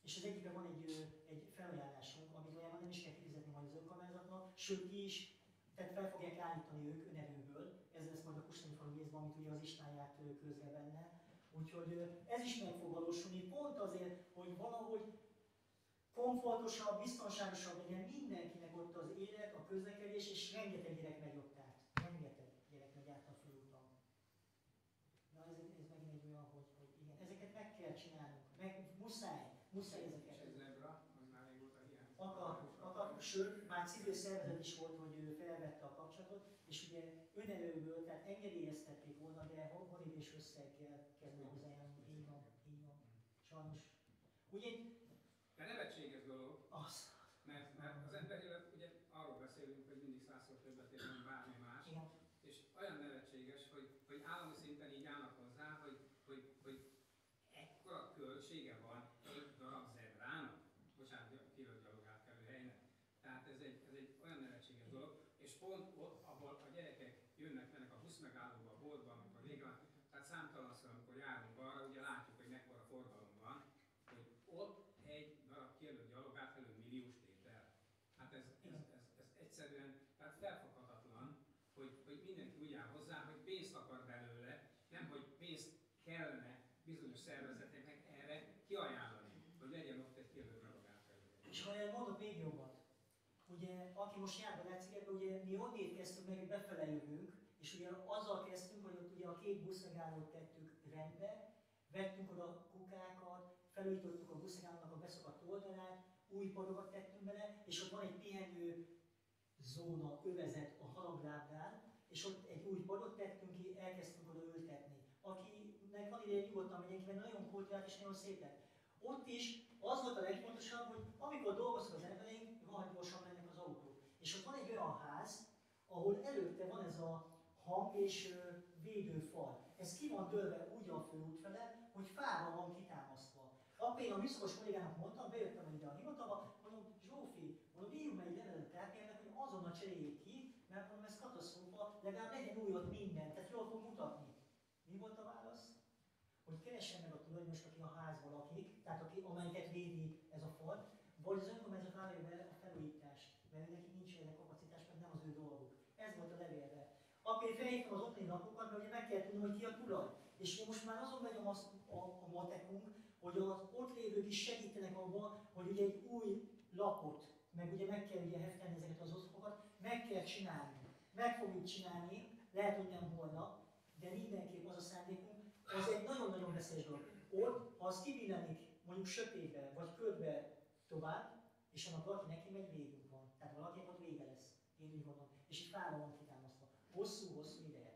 És az egyikben van egy felajánlásunk, amit olyan nem is kell kifizetni majd az önkormányzatnak, sőt ki is, tehát fel fogják állítani ők önerőből, ez lesz majd a Kustányi falu mézben, amit ugye az István járt közre benne. Úgyhogy ez is meg fog valósulni, pont azért, hogy valahogy komfortosabb, biztonságosabb legyen mindenkinek ott az élet, a közlekedés, és rengeteg gyerek megy ott át. Rengeteg gyerek megy át a főúton. Na ez megint egy olyan, hogy igen, ezeket meg kell csinálnunk, muszáj ezeket. És ez zebra, az már még volt a hiány. Akartuk, sőt, már civil szervezet is volt, hogy ő felvette a kapcsolatot, és ugye önerőből, tehát engedélyeztették volna, de horribés összeggel kezdve hozzájárulni. Így van. Sajnos. Ugye De nevetséges dolog, Az. mert az ember élet, ugye arról beszélünk, hogy mindig 100-szor többet ér, mint bármi más, Igen. és olyan nevetséges, hogy állami szinten így állnak hozzá, hogy ekkora költsége van egy darab zebrának, bocsánat, kilőtt gyalog átkelő helynek. Tehát ez egy olyan nevetséges dolog, és pont ott, ahol a gyerekek jönnek a buszmegállóba, a boltba, amikor vége van, tehát számtalanszor, amikor járunk arra, ugye látjuk, hogy mekkora forgalom van, hogy ott egy darab kijelölt gyalog átkelő milliós tétel. Hát ez egyszerűen tehát felfoghatatlan, hogy mindenki úgy áll hozzá, hogy pénzt akar belőle, nem hogy pénzt kellene bizonyos szervezeteknek erre kiajánlani, hogy legyen ott egy kijelölt gyalog átkelő. És ha mondok még jobbat, ugye, aki most jár be Lexigetbe, ugye mi onnét kezdtük meg, hogy befele jövünk, és ugye azzal kezdtünk, hogy ott ugye a 2 buszmegállót tettük rendbe, vettünk oda kukákat, felújítottuk a buszmegállónak a beszakadt oldalát, új padokat tettünk bele, és ott van egy pihenő zóna, övezet a halaglábnál, és ott egy új padot tettünk ki, elkezdtünk oda ültetni. Akinek van ideje, nyugodtan menjen ki, mert nagyon kultúrált és nagyon szép lett. Ott is az volt a legfontosabb, hogy amikor dolgoztak az embereink, rohadt gyorsan mennek az autók. És ott van egy olyan ház, ahol előtte van ez a hang és védőfal. Ez ki van dőlve úgy a főút fele, hogy fával van kitámasztva. Akkor én a műszakos kollégának mondtam, bejöttem ide a hivatalba, mondom, Zsófi, mondom, írjunk meg egy levelet KPN-nek, hogy azonnal cseréljék ki, mert mondom, ez katasztrófa, legalább legyen új ott minden, tehát jól fog mutatni. Mi volt a válasz? Hogy keressen meg a tulajdonost, aki a házban lakik, tehát amelyiket védi ez a fal, vagy az önkormányzat vállalja be a felújítást, mert neki nincs erre kapacitás, mert nem az ő dolguk. Ez volt a levélbe. Akkor én felhívtam az ottani lakókat, mert ugye meg kell tudni, hogy ki a tulaj. És ugye most már azon megy a matekunk, hogy az ott lévők is segítenek abban, hogy ugye egy új lapot, meg ugye meg kell ugye heftelni ezeket az oszlopokat, meg kell csinálni. Meg fogjuk csinálni, lehet, hogy nem holnap, de mindenképp az a szándékunk, az egy nagyon-nagyon veszélyes dolog. Ott, ha az kibillenik mondjuk sötétbe, vagy ködbe tovább, és annak valaki neki megy, végünk van. Tehát valakinek ott vége lesz. Én úgy gondolom. És így fára van kitámasztva. Hosszú-hosszú ideje.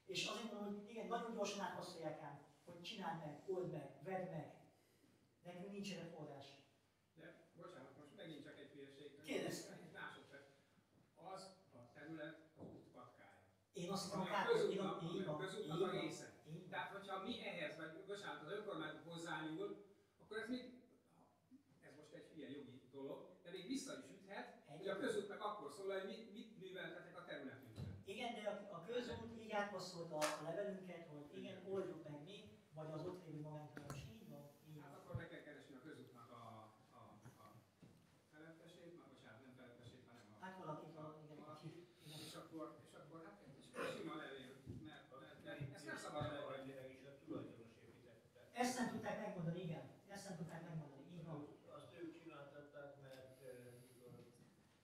És azért mondom, hogy igen, nagyon gyorsan átpasszolják ám, hogy csináld meg, old meg, vedd meg. Nekünk nincs erre forrás. De bocsánat, most megint csak egy hülyeség. Kérdezz. Egy másodperc. Az a terület az út patkája. Én azt hiszem, Ami a a közútnak a része. Így van. Tehát, hogyha mi ehhez, vagy bocsánat, az önkormányzat hozzányúl, akkor ez még, ez most egy hülye jogi dolog, de még vissza is üthet, hogy a közútnak akkor szól, hogy mit műveltetek a területünkön. Igen, de a közút így átpasszolta a levelünket, hogy igen, oldjuk meg mi, vagy az ott lévő magántulajdonos. Így van. Hát akkor meg kell keresni a közútnak a felettesét, bocsánat, nem felettesét, hanem a... Hát valakit igen. És akkor hát egy sima levél, mert ezt nem szabad elhagyni. Ezt nem tudták megmondani, igen. Ezt nem tudták megmondani, így van. Azt ők csináltatták, mert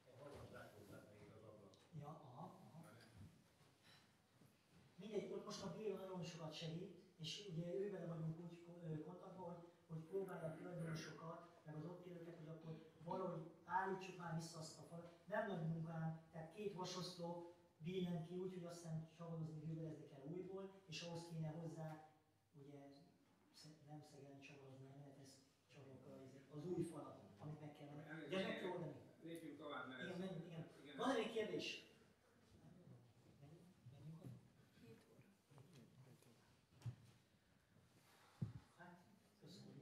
a havat rákolták még az ablak. Ja, aha. Mindegy, ott most a Béla nagyon sokat segít, és ugye ő vele vagyunk úgy kontaktban, hogy próbálják a tulajdonosokat, meg az ott élőket, hogy akkor valahogy állítsuk már vissza azt a falat. Nem nagy munkám, tehát 2 vasoszlop billen ki úgy, hogy aztán csavarozni, bűvelezni kell újból, és ahhoz kéne hozzá, ugye nem szegelni, csavarozni, nem lehet ezt csavarokkal az új falat, amit meg kell venni. De meg kell oldani. Lépjünk tovább, mert Igen, menjünk, igen. igen. Van-e még kérdés? Hát, köszönjük.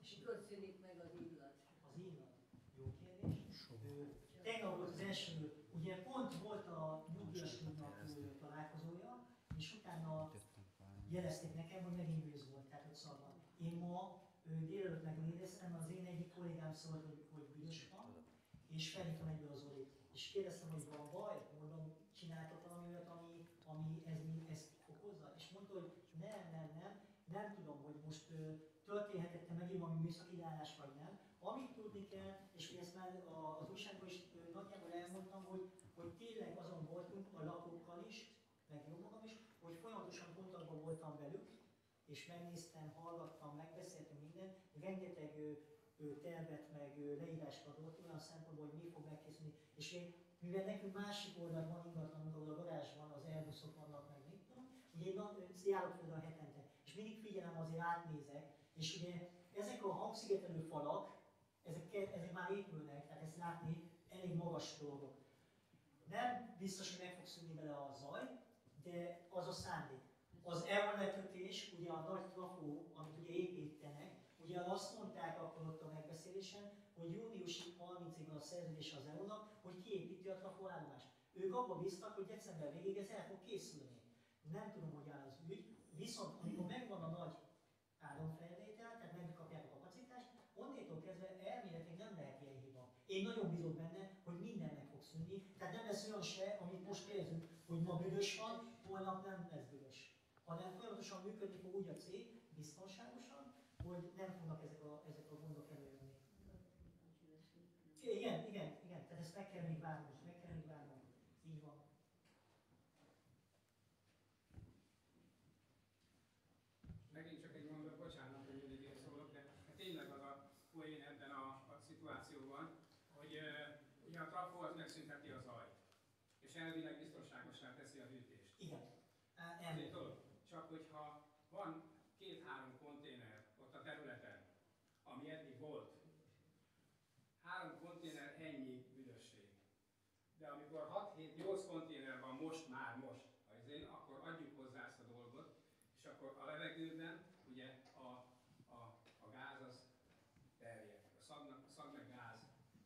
És Mikor szűnik meg az illat? az illat. Jó kérdés. Tegnap volt az első, ugye pont volt a nyugdíjas klubnak találkozója, és utána jelezték nekem, hogy megint bűz volt, tehát ott szarban. Én ma délelőtt megnéztem, az én egyik kollégám szólt, hogy büdös van, és felhívtam egyből az Zolit. És kérdeztem, hogy van baj, mondom, csináltok valami olyat, ami ezt okozza? És mondta, hogy nem tudom, hogy most történhetett-e megint valami műszaki leállás vagy nem. Amit tudni kell, és ezt már az újságban is nagyjából elmondtam, hogy tényleg azon voltunk a lakókkal is, meg jó magam is, hogy folyamatosan kontaktban voltam velük, és megnéztem, hallgattam, megbeszéltünk mindent, rengeteg tervet, meg leírást adott olyan szempontból, hogy mi fog megkészülni. És mivel nekünk másik oldalon van ingatlanunk, ahol a garázs van, az Airbusok vannak, meg mit tudom, ugye én járok földön hetente. És mindig figyelem, azért átnézek, és ugye ezek a hangszigetelő falak, ezek már épülnek, tehát ezt látni elég magas dolgok. Nem biztos, hogy meg fog szűnni bele a zaj, de az a szándék. Az elvonatötés, ugye a nagy trafó, amit ugye építenek, ugye azt mondták akkor ott a megbeszélésen, hogy június 30-ig van a szerződés az EU-nak, hogy kiépíti a trafóállomást. Ők abban bíztak, hogy december végéig ez el fog készülni. Nem tudom, hogy áll az ügy, viszont amikor megvan a nagy áramfelvétel, tehát megkapják a kapacitást, onnétól kezdve elméletileg nem lehet ilyen hiba. Én nagyon bízok benne, hogy minden meg fog szűnni, tehát nem lesz olyan se, amit most érzünk, hogy ma büdös van, holnap nem lesz büdös. Hanem folyamatosan működni fog úgy a cég, biztonságosan, hogy nem fognak ezek a gondok előjönni. Igen, tehát ezt meg kell még várnunk, így van. Megint csak egy mondat, bocsánat, hogy mindig én szólok, de tényleg az a poén ebben a szituációban, hogy ugye a trafó az megszünteti a zajt, és elvileg biztonságosá teszi a hűtést. Igen. Ez egy dolog. Csak hogyha van 2-3 konténer ott a területen, ami eddig volt, 3 konténer ennyi büdösség. De amikor 6-7-8 konténer van most, akkor adjuk hozzá ezt a dolgot, és akkor a levegőben ugye a gáz az terjed, a szag meg gáz.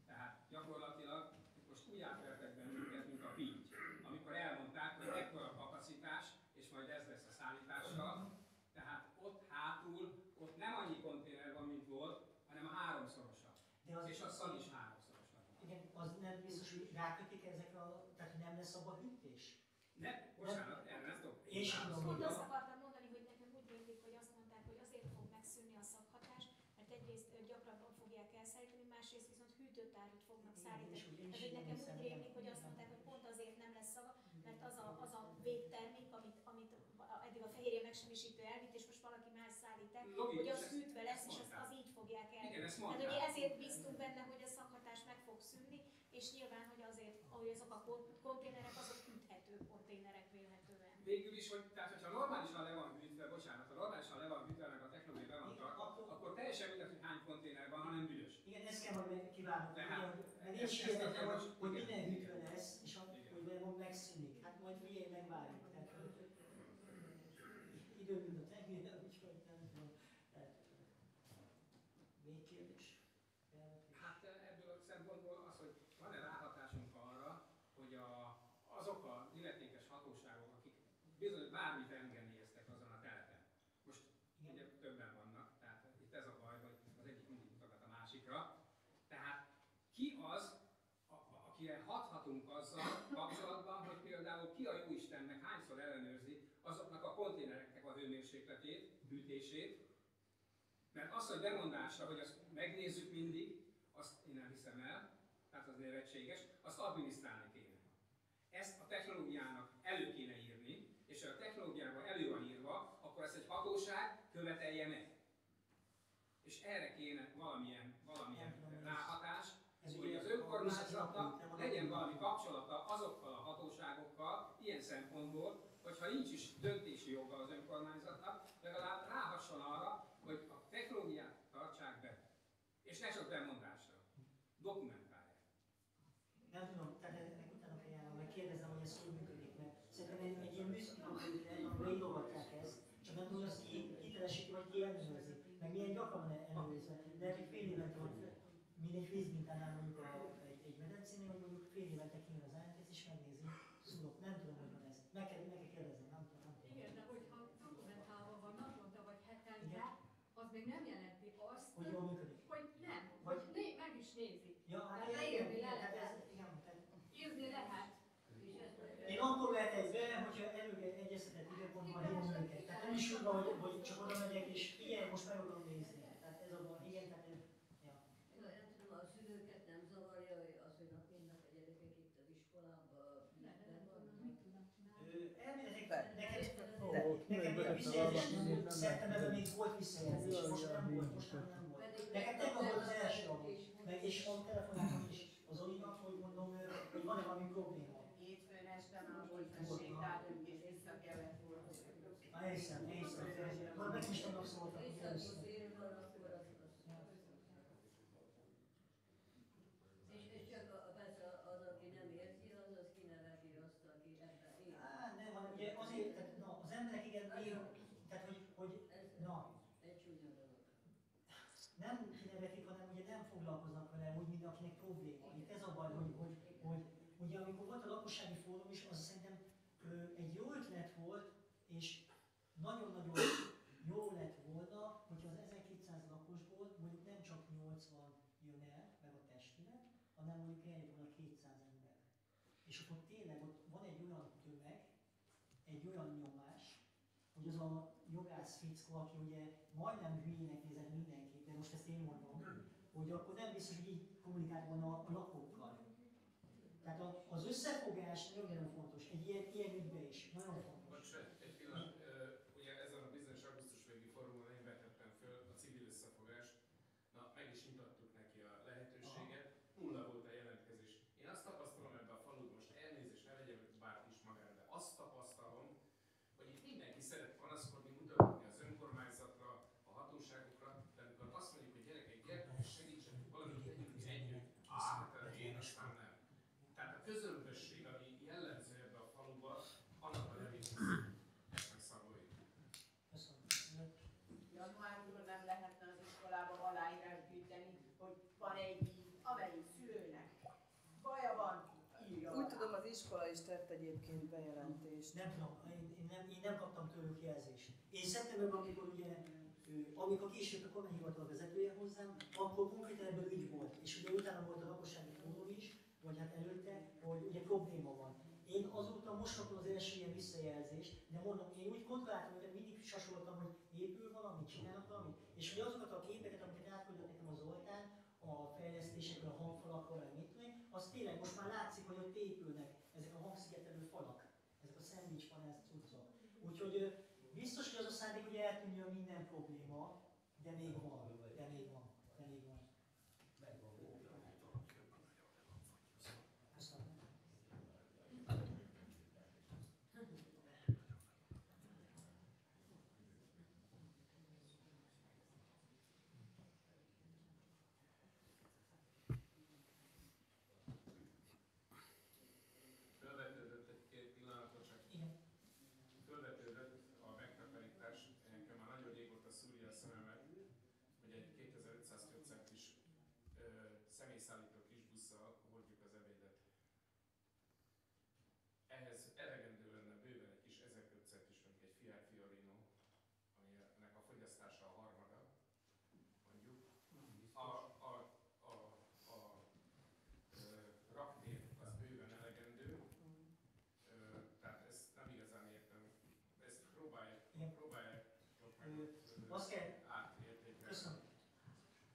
Tehát gyakorlatilag most úgy átvertek bennünket, mint a pinty, amikor elmondták, hogy ekkora kapacitás, és majd ez lesz a szállítással, tehát ott hátul, ott nem annyi konténer van, mint volt, hanem a 3-szorosa. És a szag is 3-szorosa. Igen, az nem biztos, hogy rákötik ezekre, tehát nem lesz abban hűtés? Nem, bocsánat, erre nem tudok. Én sem tudom, Pont hogy azt akartam mondani, hogy nekem úgy rémlik, hogy azt mondták, hogy azért fog megszűnni a szakhatás, mert egyrészt gyakrabban fogják elszállítani, másrészt viszont hűtött árut fognak szállítani. Tehát hogy nekem úgy rémlik, hogy azt mondták, hogy pont azért nem lesz szava, mert az a végtermék, amit eddig a fehérje megsemmisítő elvitt, és most valaki más szállít el, hogy az hűtve lesz, és az így fogják el. Igen, ezt Tehát mondták. ugye ezért bíztunk benne, hogy a szakhatás meg fog szűnni, és nyilván, hogy azért, ahogy azok a konténerek, azok hűthető konténerek vélhetően. Végül is, tehát hogyha normálisan le van hűtve, ha normálisan le van hűtve, meg a technológia be van tartva, akkor teljesen mindegy, hogy hány konténer van, hanem büdös. Igen, ezt kell majd kívánni. Mert én is érdekem, hogy minden hűtve lesz, és hogy valami megszűnik. Hát majd miért megvárjuk. Idő mint a tenger, úgyhogy nem tudom. Végkérdés? Hát ebből a szempontból az, hogy van-e ráhatásunk arra, hogy azok az illetékes hatóságok, akik bizony bármit engedélyeztek azon a telepen. Most ugye többen vannak, tehát itt ez a baj, hogy az egyik mindig mutogat a másikra. Tehát ki az, akire hathatunk azzal kapcsolatban, hogy például ki a jóistennek hányszor ellenőrzi azoknak a konténereknek a hőmérsékletét, hűtését, mert az, hogy bemondásra, hogy azt megnézzük mindig, azt én nem hiszem el, tehát az nevetséges, azt adminisztrálni kéne. Ezt a technológiának elő kéne írni, és ha a technológiában elő van írva, akkor ezt egy hatóság követelje meg. És erre kéne valamilyen ráhatás, hogy az önkormányzatnak legyen valami kapcsolata azokkal a hatóságokkal, ilyen szempontból, hogyha nincs is döntési joga az önkormányzatnak, legalább ráhasson arra, hogy a technológiát tartsák be. És ne csak bemondásra. Dokumentálják. Nem tudom, tehát ennek utána kell járnom, meg kérdezem, hogy ez hogy működik, mert szerintem egy ilyen műszaki dokumentáció, amiben írogatják ezt, csak nem tudom, hogy az hitelesíti, vagy ki ellenőrzi. Meg milyen gyakran van ellenőrizve. Lehet, hogy fél évente, hogy mindegy vízmintánál mondjuk egy medencénél, hogy mondjuk fél évente kijön az ellentész, és megnézi, szurok. Nem tudom, hogy van ez. Meg kell kérdezni, nem tudom. Igen, de hogyha dokumentálva van naponta vagy hetente, az még nem jelenti azt, hogy jól működik. Hogy nem, vagy meg is nézik. Ja, hát leírni igen, lehet. Írni lehet. Én akkor lehet egybe, hogyha előre egyeztetett időpontban hívom őket. Tehát nem is úgy van, hogy csak oda megyek és figyelj, most meg akarom nézni. Tehát ez a baj, igen, tehát ez, ja. Nem tudom, a szülőket nem zavarja az, hogy nap mindnap a gyerekek itt az iskolában benn vannak? Elméletileg nekem visszajelzés, szeptemberben még volt visszajelzés, most nem volt. Nekem tegnap volt az első adó, meg és a telefonálom is az Olinak, hogy mondom, hogy van-e valami probléma. Hétfőn este már volt a sétáltunk és vissza kellett volna. Hiszem, amikor nekem is annak szóltak, hogy Visszatérő először. van, akkor az. És csak persze az, aki nem érti, az kineveti azt, aki ebben él. Á, nem, hanem ugye azért, tehát, na, az emberek igen, tehát hogy na, Egy csúnya dolog. nem kinevetik, hanem ugye nem foglalkoznak vele úgy, mint akinek probléma. Itt ez a baj, hogy ugye amikor volt a lakossági fórum is, az szerintem egy jó ötlet volt, és nagyon-nagyon jó lett volna, hogyha az 1200 lakosból mondjuk nem csak 80 jön el, meg a testület, hanem mondjuk eljön volna 200 ember. És akkor tényleg ott van egy olyan tömeg, egy olyan nyomás, hogy az a jogász fickó, aki ugye majdnem hülyének nézett mindenkit, de most ezt én mondom, hogy akkor nem biztos, hogy így kommunikált volna a lakókkal. Tehát az összefogás nagyon fontos, egy ilyen ügyben is, nagyon fontos. Bocs, egy pillanat, ugye ezen a bizonyos augusztus végi fórumon én vetettem föl a civil összefogást, na meg is mutattuk neki a lehetőséget, nulla volt a jelentkezés. Én azt tapasztalom ebben a faluban, most elnézést, ne vegyem bárki is magán, de azt tapasztalom, hogy itt mindenki szeret panaszkodni, mutatni az önkormányzatra, a hatóságokra, de amikor azt mondjuk, hogy gyerekek, gyertek, segítsenek, valamit tegyünk együtt, én aztán nem. Tehát a közömbösség, ami jellemző ebbe a faluba, annak a nevét ezt megszagoljuk. Köszönöm. Januárban nem lehetne az iskolába aláírás gyűjteni, hogy van egy ív, amelyik szülőnek baja van, írja Úgy alá. tudom, az iskola is tett egyébként bejelentést. Nem tudom, én nem kaptam tőlük jelzést. Én szeptemberben, amikor később a kormányhivatal vezetője hozzám, akkor konkrétan ebből ügy volt. És ugye utána volt a lakossági fórum is, vagy hát előtte, hogy ugye probléma van. Én azóta most kapom az első ilyen visszajelzést, de mondom, én úgy kontrolláltam, hogy mindig sasoltam, hogy épül valami, csinálnak valamit. És ugye azokat a képeket, amiket átküldött nekem a Zoltán, a fejlesztésekről, a hangfalakról, meg mit tudom, az tényleg most már látszik, hogy ott épülnek ezek a hangszigetelő falak, ezek a szendvics panel cuccok. Úgyhogy biztos, hogy az a szándék, hogy eltűnjön minden probléma, de még van, de még van, de még van. Köszönöm. Fölvetődött egy-két pillanatra csak. Igen. Fölvetődött a megtakarítás, nekem már nagyon régóta szúrja a szememet, hogy egy 2500 köccentis személyszállító kis busszal hordjuk az ebédet. Ehhez elegendő lenne bőven egy kis 1000 köccentis, mondjuk egy Fiat Fiorino, aminek a fogyasztása a harmada, mondjuk. A raktér az bőven elegendő, tehát ezt nem igazán értem. Ezt próbálják meg Azt kell, átértékelni. köszönöm.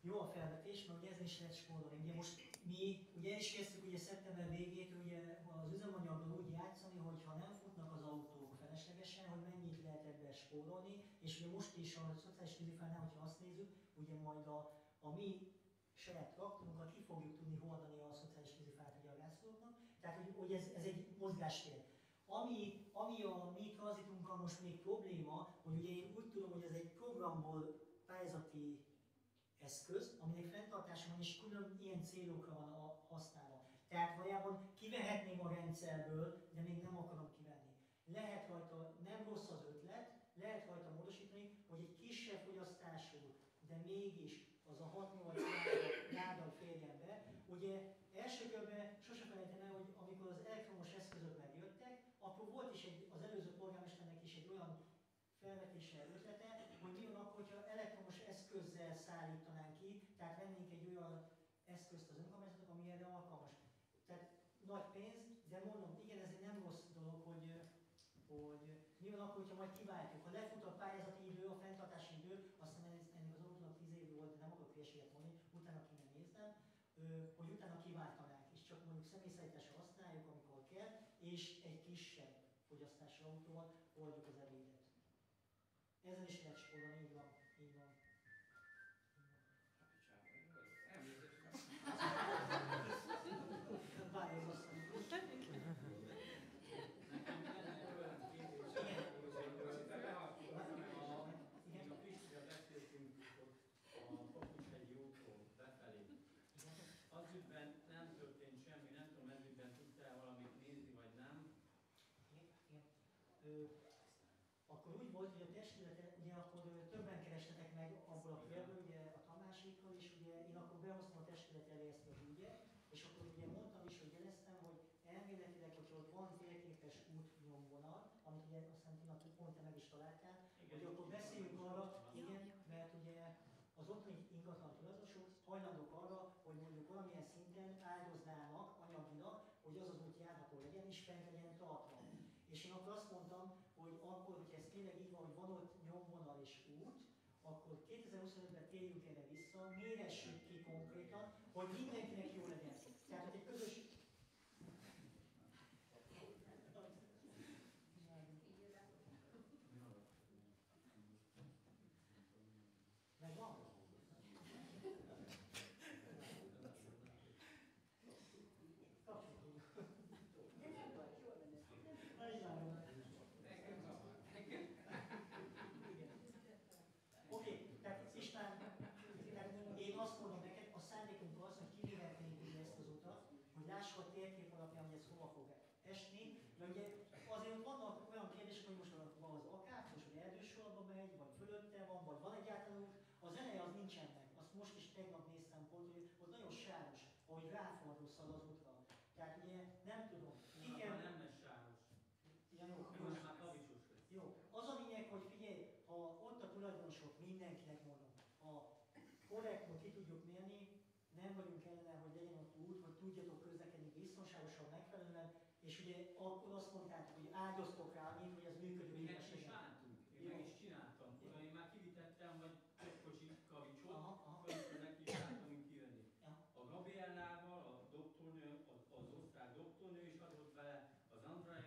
Jó a felvetés, mert ugye ezen is lehet spórolni. Ugye most mi ugye el is kezdtük ugye szeptember végétől ugye az üzemanyagról úgy játszani, hogy ha nem futnak az autók feleslegesen, hogy mennyit lehet ebben spórolni, és ugye most is a szociális tűzifánál, hogyha azt nézzük, ugye majd a mi saját traktorunkat ki fogjuk tudni hordani a szociális tűzifát ugye a gázszolóknak, tehát hogy ez egy mozgástér. Ami a mi tranzitunkkal most még probléma, hogy ugye én úgy tudom, hogy ez egy programból pályázati eszköz, aminek fenntartása van és külön ilyen célokra van használva. Tehát valójában kivehetném a rendszerből, de még nem akarom kivenni. Lehet rajta, nem rossz az ötlet, lehet rajta módosítani, hogy egy kisebb fogyasztású, de mégis az a 6-8 láda férjen be. Ugye első körben sose felejtem el, hogy amikor az elektromos eszközök megjöttek, akkor volt is az előző polgármesternek is egy olyan felvetése, ötlete, hogy mi van akkor, hogyha elektromos eszközzel szállítanánk ki, tehát vennénk egy olyan eszközt az önkormányzatok, ami erre alkalmas. Tehát nagy pénz, de mondom, igen, ez egy nem rossz dolog, hogy mi van akkor, hogyha majd kiváltjuk. Ha lefut a pályázati idő, a fenntartási idő, aztán ennek az autónak 10 év volt, de nem akarok hülyeséget mondani, utána kéne néznem, hogy utána kiváltanánk, és csak mondjuk személyszállításra használjuk, amikor kell, és egy kisebb fogyasztású autóval oldjuk az ebédet. Ezen is lehet spórolni, így van, így van. Várj, az azt mondjuk. Igen. abból a körből, ugye a Tamásékkal, és ugye én akkor behoztam a testület elé ezt az ügyet, és akkor ugye mondtam is, hogy jeleztem, hogy elméletileg, hogyha ott van térképes útnyomvonal, amit ugye aztán Tina pont meg is találtál, hogy akkor beszéljünk arra, igen, mert ugye az ottani ingatlan tulajdonosok hajlandók arra, hogy mondjuk valamilyen szinten áldoznának anyagilag, hogy az az út járható legyen, és fenn legyen tartva. És én akkor azt mondtam, hogy akkor, hogyha ez tényleg így van, hogy van ott nyomvonal és út, akkor 2025-ben térjünk erre vissza, méressük ki konkrétan, hogy mindenkinek jó legyen. Tehát, hogy egy közös... Megvan? Oké, tehát István, én azt mondom neked, a szándékunk az, hogy kivihetnénk ugye ezt az utat, hogy lássuk a térkép alapján, hogy ez hova fog esni, de ugye azért ott vannak olyan kérdések, hogy most van az akácos, vagy erdősorba megy, vagy fölötte van, vagy van egyáltalán út, a zeneje az nincsen meg. Azt most is tegnap néztem pont, hogy ott nagyon sáros, ahogy ráfordulsz az útra. Tehát ugye nem tudom. Ki kell... Nem lesz sáros. Ja, jó, Most már kavicsos lesz. jó. Az a lényeg, hogy figyelj, ha ott a tulajdonosok, mindenkinek mondom, ha korrektül ki tudjuk mérni, nem vagyunk ellene, hogy legyen ott út, hogy tudjatok közlekedni biztonságosan, megfelelően, és ugye akkor azt mondták, hogy áldoztok rá annyit, hogy ez működő Mi meg is csináltunk. Én meg is csináltam. Oda én már kivitettem, vagy több kocsi kavicsot, amikor nekicsináltam, mint kijönni. A Gabriellával, a doktornő, az osztrák doktornő is adott vele, az Andrea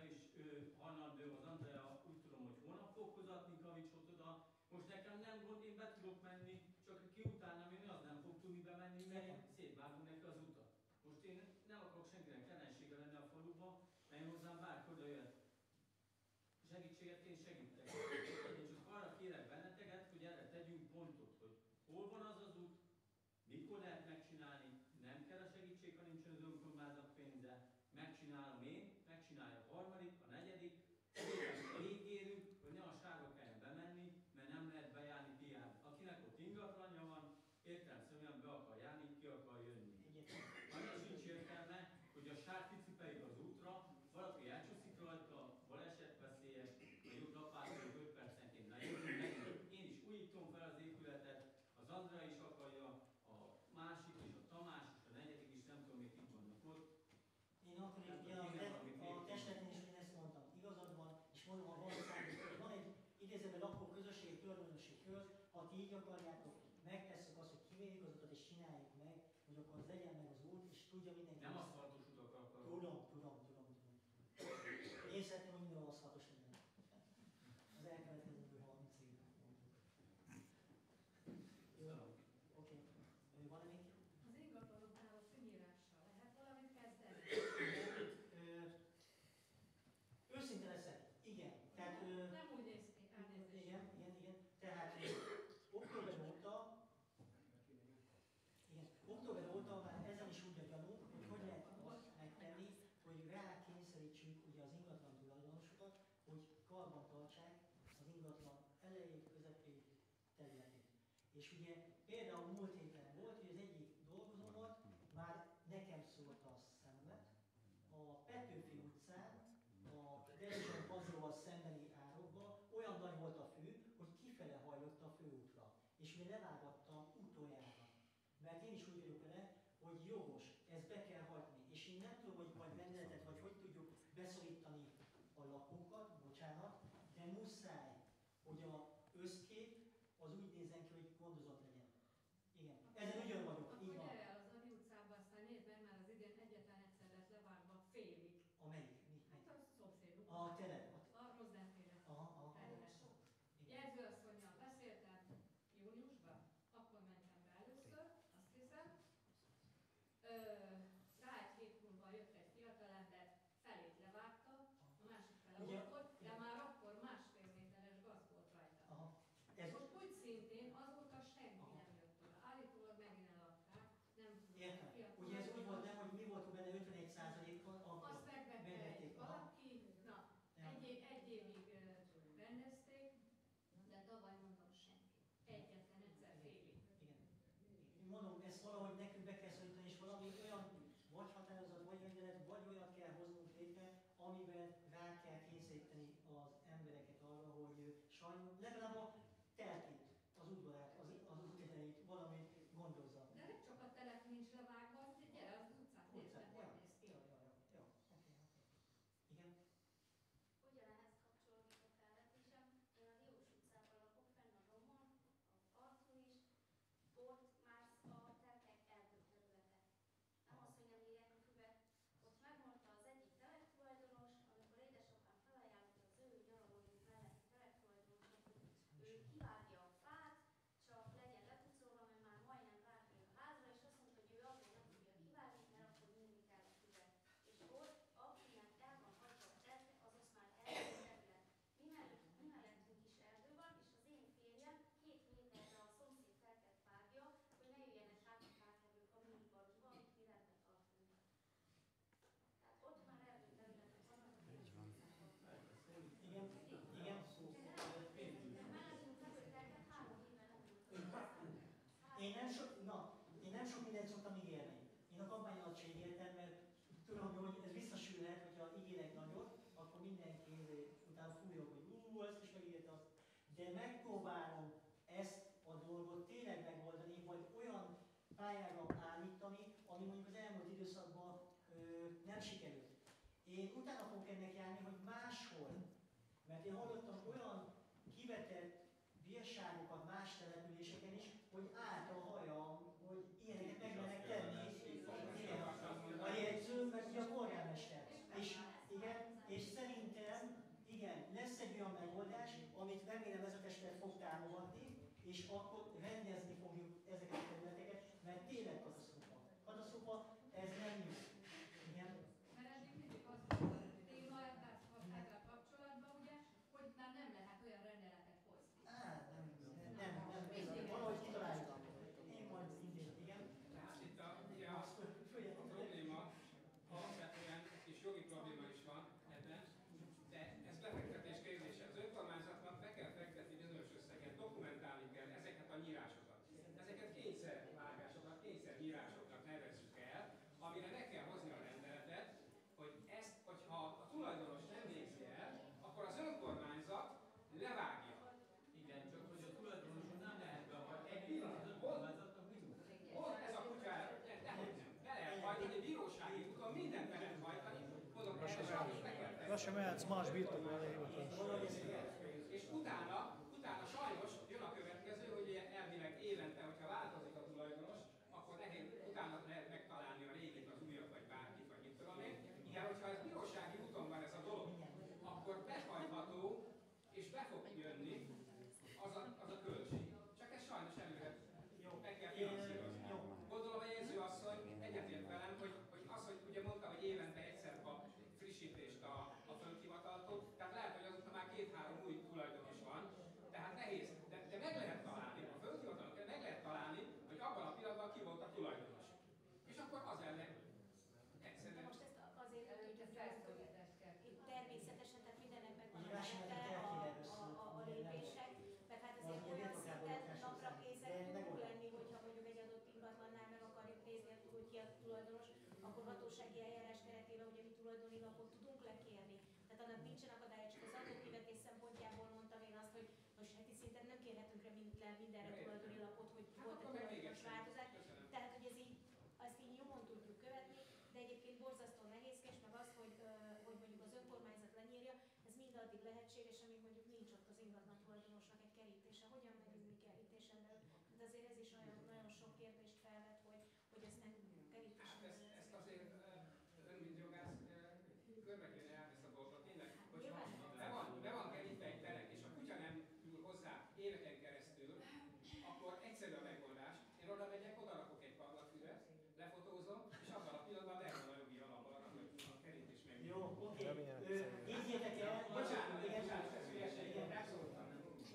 is hajlandó, az Andrea úgy tudom, hogy holnap fog hozatni kavicsot oda. Most nekem nem gond, én be tudok menni, csak ki utána menni, az nem fog tudni bemenni, mert én szétvágom neki az utat. Most én nem akarok senkinek ellensége lenni a faluba, mert én hozzám bárki oda jöhet. Segítséget én segítek. Én csak arra kérek benneteket, hogy erre tegyünk pontot, hogy hol van az az út, mikor lehet megcsinálni, nem kell a segítség, ha nincsen az önkormányzat pénze, megcsinálom én, megcsinálja a harmadik, a negyedik, ígérjük, hogy ne a sárga kelljen bemenni, mert nem lehet bejárni pián. Akinek ott ingatlanja van, értelemszerűen be akar járni, ki akar jönni. Annak sincs értelme, hogy a sár kicipeljük az útra, valaki elcsúszik rajta, balesetveszélyes, vagy jobb lapátoljuk 5 percenként. Na én is újítom fel az épületet, az Andrea is akarja, a másik és a Tamás és a negyedik is, nem tudom, még kik vannak ott. Én akkor a testletnél is ezt mondtam, igazad van, és mondom, ha van szándék, hogy van egy idézőben lakó közösség, törvényesség köz, ha ti így akarjátok, megtesszük azt, hogy kimérjük az utat és csináljuk meg, hogy akkor az legyen meg az út, és tudja mindenki. Nem aszfaltos utak akarok. Tudom. Én szeretném, hogy minden aszfaltos legyen. Az elkövetkező 30 évben mondjuk. Jó, oké. Van-e még? Az ingatlanoknál a fűnyírással lehet valamit kezdeni? Őszinte leszek, igen. Tehát, Nem úgy néz ki, elnézést. igen. Tehát október óta már ezen is úgy a gyanú, hogy lehet azt megtenni, hogy rákényszerítsük ugye az ingatlan tulajdonosokat, hogy karban tartsák az ingatlan elejét, közepét, területét. És ugye például múlt héten volt, hogy az egyik dolgozómat már nekem szólta a szemet, a Petőfi utcán, a Dezsőn Pazóval szembeni árokba olyan nagy volt a fű, hogy kifele hajlott a főútra. És ugye levágattam utoljára. Mert én is úgy vagyok vele, hogy jogos, ezt be kell hagyni. És én nem tudom, hogy majd rendeletet, vagy hogy tudjuk beszorítani a lakókat, bocsánat, de muszáj, hogy az összkép az úgy nézzen ki, hogy gondozott legyen. Igen. Ezen ugyan vagyok, Akkor így van. gyere el az Adi utcába, aztán nézd meg, már az idén egyetlen egyszer lett levágva félig. Amelyik? Hát a szomszéduk. A telep. A Rozdenféle. Terület. Jegyzőasszonnyal beszéltem júniusban, akkor mentem be először, azt hiszem. Rá egy hét múlva jött egy fiatalember, felét levágta, a másik fele Ugye- ott volt, de már akkor másfél méterre ezt valahogy nekünk be kell szorítani, és valami olyan vagy határozat, vagy rendelet, vagy olyat kell hoznunk létre, amiben rá kell kényszeríteni az embereket arra, hogy sajnos legalább a telkét, az udvarát, az útlevelét valamit gondozza. De nem csak a telep nincs levágva, gyere az utcát nézd meg, hogy néz ki. Igen? Hogyan ehhez kapcsolódik a felvetésem? Én a Diós utcában lakok, fenn a Domon, a parton is, ott már a telkek erdő területe. Nem az, hogy nem írják a füvet. Ott megmondta az egyik telektulajdonos, amikor édesapám felajánlotta az ő nyaralójuk melletti telektulajdonosnak, hogy ő kivágja a fát, csak legyen lepucolva, mert már majdnem ráfér a házra, és azt mondta, hogy ő azért nem tudja kivágni, mert akkor nyúlni kell a füvet. És ott, akinek el van hagyva a telke, az most már erdő terület. Mi mellettünk is erdő van, és az én férjem 2 méterre a szomszéd telket vágja, hogy ne jöjjenek át a kártevők a mi udvarunkba, amit mi rendbe tartunk. Tehát ott már erdő területek vannak. Igen, igen. Én nem sok mindent szoktam ígérni. Én a kampány alatt sem ígértem, mert tudom, hogy ez visszasülhet, hogyha ígérek nagyot, akkor mindenki utána fújok, hogy ezt is megígérte azt. De megpróbálom ezt a dolgot tényleg megoldani, vagy olyan pályára állítani, ami mondjuk az elmúlt időszakban nem sikerült. Én utána fogok ennek járni, hogy máshol, mert én hallottam olyan kivetett bírságokat más településeken is, hogy állt a haja, hogy ilyeneket meg lehetnek tenni, igen, a jegyző, meg ugye a polgármester. És szerintem, igen, lesz egy olyan megoldás, amit remélem ez a testület fog támogatni, és akkor rendezni fogjuk ezeket a területeket, mert tényleg katasztrófa. Katasztrófa, ez nem jó. Igen. Mert eddig mindig az volt a téma ezzel kapcsolatban, ugye, hogy már nem lehet olyan rendeletet hozni. Nem, valahogy kitaláljuk. Én majd idén, igen. Tehát itt a probléma, alapvetően és jogi probléma is van ebben, de ez befektetés kérdése. Az önkormányzatnak be kell fektetni bizonyos összeget, dokumentálni kell ezeket a nyírásokat. Ezeket kényszervágásokat, kényszernyírásoknak nevezzük el, amire meg kell hozni a rendeletet, hogy ezt, hogyha a tulajdonos nem végzi el, akkor az önkormányzat levágja. Igen, csak hogy a tulajdonoson nem lehet beavatni. Egy pillanat, önkormányzatnak mindig. Ott ez a kutya, nehogy nem. Be lehet hajtani, bírósági úton mindent be lehet hajtani, mondom, erre sajnos meg kell tenni. Lassan mehetsz más birtokolni hivatalos. És utána sajnos jön a következő, hogy elvileg évente, hogyha változik a tulajdonos, akkor nehéz, utána lehet megtalálni a régit, az újat, vagy bárkit, vagy mit tudom én. Igen, hogyha ez bírósági úton van ez a dolog, akkor behajtható, és be fog jönni az a költség. Csak ez sajnos előre meg kell finanszírozni. Gondolom a jegyzőasszony egyetért velem, hogy az, hogy ugye mondta, hogy évente egyszer kap frissítést a földhivataltól, tehát lehet, hogy azóta már 2-3 új tulajdonos van, tehát nehéz, de meg lehet találni, a földhivatalon meg lehet találni, hogy abban a pillanatban ki volt a tulajdonos. És akkor az ellen egyszerűen. Most ezt azért tudjuk itt természetesen, tehát mindennek megvan a Nyilván a lépések, mert hát azért olyan szinten napra készek tudunk lenni, hogyha mondjuk egy adott ingatlannál meg akarjuk nézni, hogy ki a tulajdonos, akkor hatósági eljárás keretében ugye mi tulajdoni lapot tudunk lekérni. Tehát annak nincsen akadálya, csak az adókivetés szempontjából mondtam én azt, hogy most heti szinten nem kérhetünk le mindenre tulajdoni lapot, hogy volt egy tulajdonos változás. Tehát, hogy ezt így nyomon tudjuk követni, de egyébként borzasztó nehézkes, meg az, hogy mondjuk az önkormányzat lenyírja, ez mindaddig lehetséges, amíg mondjuk nincs ott az ingatlan tulajdonosnak egy kerítése. Hogyan megyünk mi kerítésen belül? De azért ez is nagyon sok kérdést felvet, hogy ezt nem kerítésen Hát ezt azért ön, mint jogász, körbe kéne járni ezt a dolgot. Tényleg, hogyha be van kerítve egy telek, és a kutya nem ül hozzá éveken keresztül, akkor egyszerű a megoldás. Én oda megyek, oda rakok egy padlagfüvet, lefotózom, és abban a pillanatban megvan a jogi alap arra, hogy a kerítés meg. Jó, oké. Higgyétek el,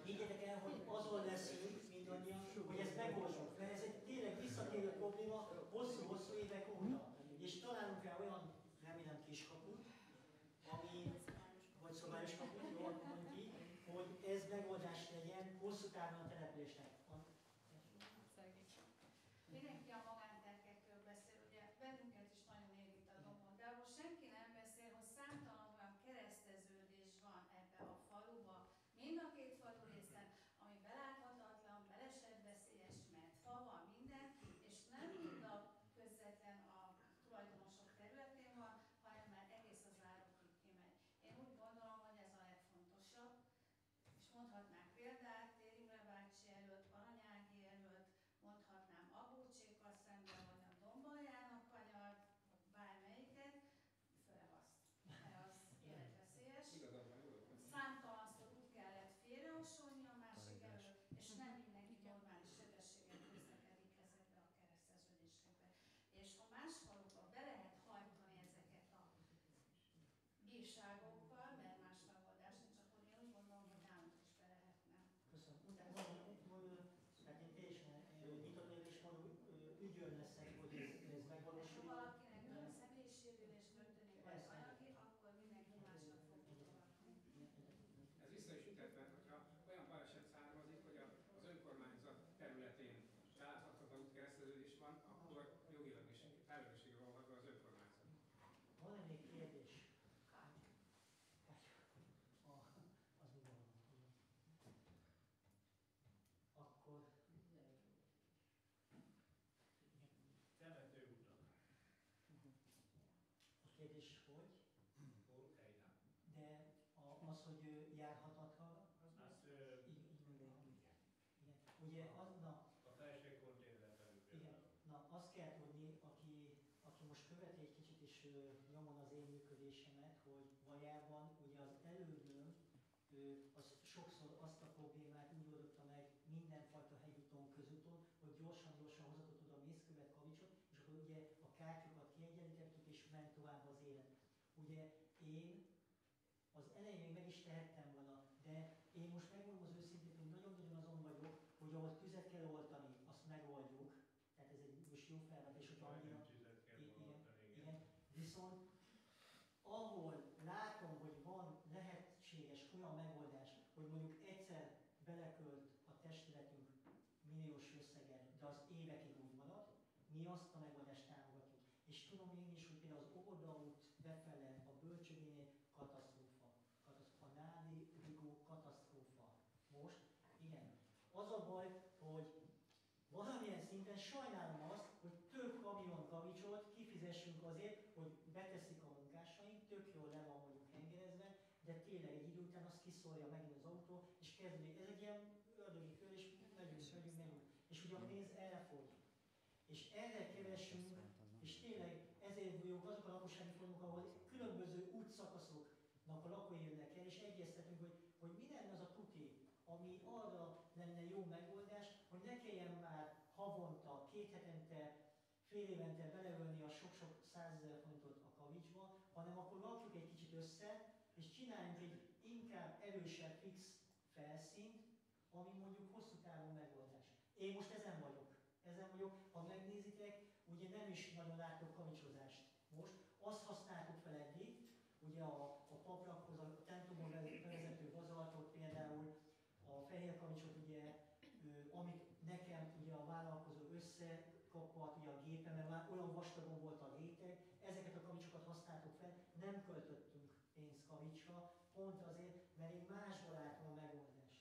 higgyétek el, hogy azon leszünk mindannyian, hogy ezt megoldjuk, mert ez egy tényleg visszatérő probléma hosszú-hosszú évek óta. És találunk rá olyan, remélem, kiskaput, ami, vagy szobályos kaput, jó, akkor mondjuk így, hogy ez megoldás legyen hosszú távon a településnek. Mindenki a maga hogy járhatatlan. Hát, így mondom. Igen. Ugye az, na, a felső konténer felül igen, na azt kell tudni, aki most követi egy kicsit is nyomon az én működésemet, hogy valójában ugye az elődöm az sokszor azt a problémát úgy oldotta meg mindenfajta hegyúton, közúton, hogy gyorsan hozatott oda a mészkövet, kavicsot, és akkor ugye a kártyokat kiegyenlítettük, és ment tovább az élet. Ugye én az elején még meg is tehettem volna, de én most megmondom az őszintén, hogy nagyon-nagyon azon vagyok, hogy ahol tüzet kell oltani, azt megoldjuk. Tehát ez egy most jó felvetés, hogy annyira... Igen. Viszont ahol látom, hogy van lehetséges olyan megoldás, hogy mondjuk egyszer belekölt a testületünk milliós összeget, de az évekig úgy marad, mi azt a megoldást támogatjuk. És tudom én is, hogy például az Óvodaút befele, a Bölcsődénél katasztrófa. A Nádi Rigó katasztrófa. Most, igen. Az a baj, hogy valamilyen szinten sajnálom azt, hogy több kamion kavicsot kifizessünk azért, hogy beteszik a munkásaink, tök jól le van mondjuk hengerezve, de tényleg egy idő után azt kiszórja megint az autó, és kezdődik. Ez egy ilyen ördögi kör, és megyünk. És ugye a pénz elfogy. És erre keresünk, és tényleg ezért vagyunk azok a lakossági fórumok, ahol különböző útszakaszoknak a lakói jönnek el, és egyeztetünk, hogy mi lenne az a tuti, ami arra lenne jó megoldás, hogy ne kelljen már havonta, 2 hetente, fél évente beleölni a sok-sok 100 000 forintot a kavicsba, hanem akkor rakjuk egy kicsit össze, és csináljunk egy inkább erősebb fix felszínt, ami mondjuk hosszú távon megoldás. Én most ezen vagyok. Ha megnézitek, ugye nem is nagyon látok kavicsozást most. Azt használtuk fel eddig, ugye a paprakhoz, a templomon vezető bazaltot például, a fehér kavicsot, ugye, amit nekem ugye a vállalkozó összekapat ugye a gépemen, már olyan vastagon volt a réteg, ezeket a kavicsokat használtuk fel, nem költöttünk pénzt kavicsra, pont azért, mert én másból látom a megoldást.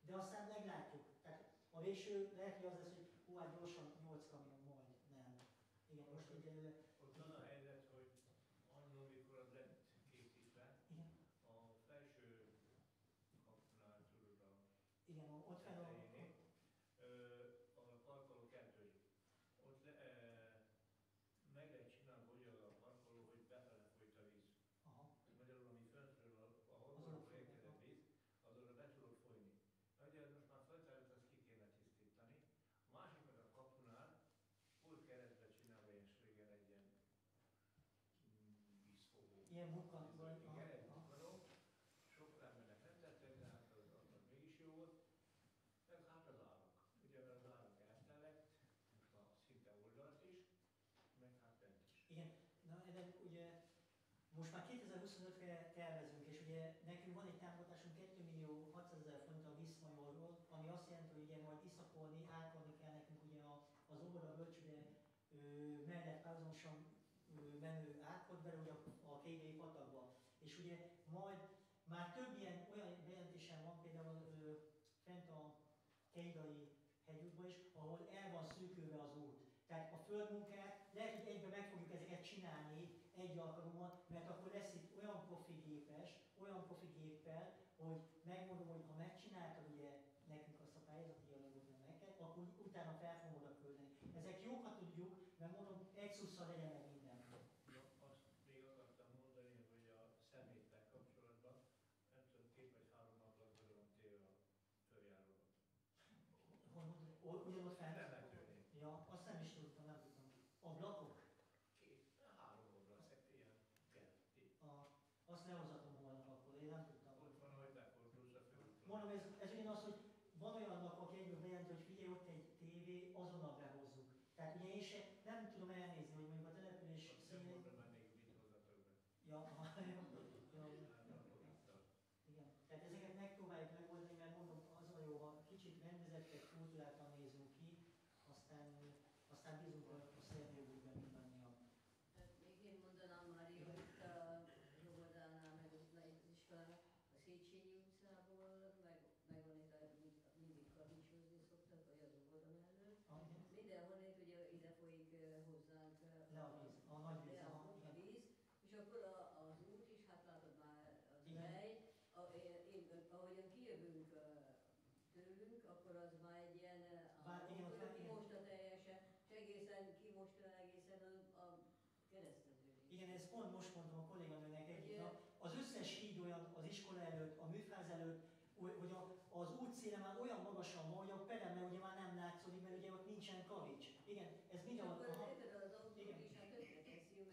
De aztán meglátjuk. Tehát a végső lehet, hogy az lesz, hogy hát gyorsan 8 kamion majd, nem. Igen, most egyelőre... Ott van a helyzet, hogy annól, mikor az lett készítve, igen. A felső kapunál tudod a... Igen, ott fel a parkoló kettős. Ott meg lehet csinálni, hogy az a parkoló, hogy befele folyt a víz. Aha. Magyarul, ami föntről, a horgolóból érkezett víz, az oda be tudott folyni. Ugye most már föltárult, azt ki kéne tisztítani. A másik meg a kapunál, hol keresztbe csinálva ilyen régen egy ilyen vízfogó. Ilyen bukkanó. Igen, egy bukkanó. Sok embernek nem tettek, de hát az mégis jó volt. Meg hát az árak. Ugye mert az árak eltelek, most már szinte oldalt is, meg hát bent is. Igen, na ebben ugye most már 2025-re tervezünk, és ugye nekünk van egy támogatásunk 2.600.000 forint a Viszmajorról, ami azt jelenti, hogy ugye majd iszakolni, átkolni kell nekünk ugye az Óvoda Bölcsőde mellett párhuzamosan menő átkodberő, ugye a Kégei patakba. És ugye majd már több ilyen olyan bejelentésem van, például fent a Keidai hegyútban is, ahol el van szűkülve az út. Tehát a földmunkát lehet, hogy egyben meg fogjuk ezeket csinálni egy alkalommal, mert akkor lesz itt olyan profi géppel, hogy megmondom, hogy ha megcsináltad ugye nekünk azt a pályázati anyagot, nem neked, akkor utána fel fogom oda küldeni. Ezek jókat tudjuk, mert mondom, egy szusszal legyen meg minden. Ja, azt még akartam mondani, hogy a szeméttel kapcsolatban, nem tudom, 2 vagy 3 ablak be van téve a följáróban. Ugyanott fel? Temetőnél. Ja, azt nem is tudtam, nem tudtam. Ablakok? 3 ablak, ilyen kerti. Azt lehozatom holnap akkor, én nem tudtam. Ott van, hogy befordulsz a fölúton. Mondom, ez ugyanaz, hogy van olyannak, aki egyből bejelenti, hogy figyelj, ott egy tévé, azonnal behozzuk. Tehát ugye én se nem tudom elnézni, hogy mondjuk a település színét... Nem mondom, még mit hozzatok be. Ja, igen. Tehát ezeket megpróbáljuk megoldani, mert mondom, az a jó, ha kicsit rendezettebb kultúráltan nézünk ki, aztán bízunk a szervőjükben mindannyian. Még én mondanám már jó, itt a Zsobordánál, meg az iskolának, a Széchenyi utcából, meg van itt mindig kavicsozni szoktak, vagy az óvoda mellett. Mindenhonnét ugye ide folyik hozzánk le a víz, a nagy víz. a víz, és akkor az út is, hát látod már az megy, Igen, ezt pont most mondtam a kolléganőnek egyik nap. Az összes híd olyan az iskola előtt, a műfáz előtt, hogy az útszéle már olyan magasan van, hogy a peremben ugye már nem látszódik, mert ugye ott nincsen kavics. Igen, ez mindenhol. Akkor érted, az autó is hát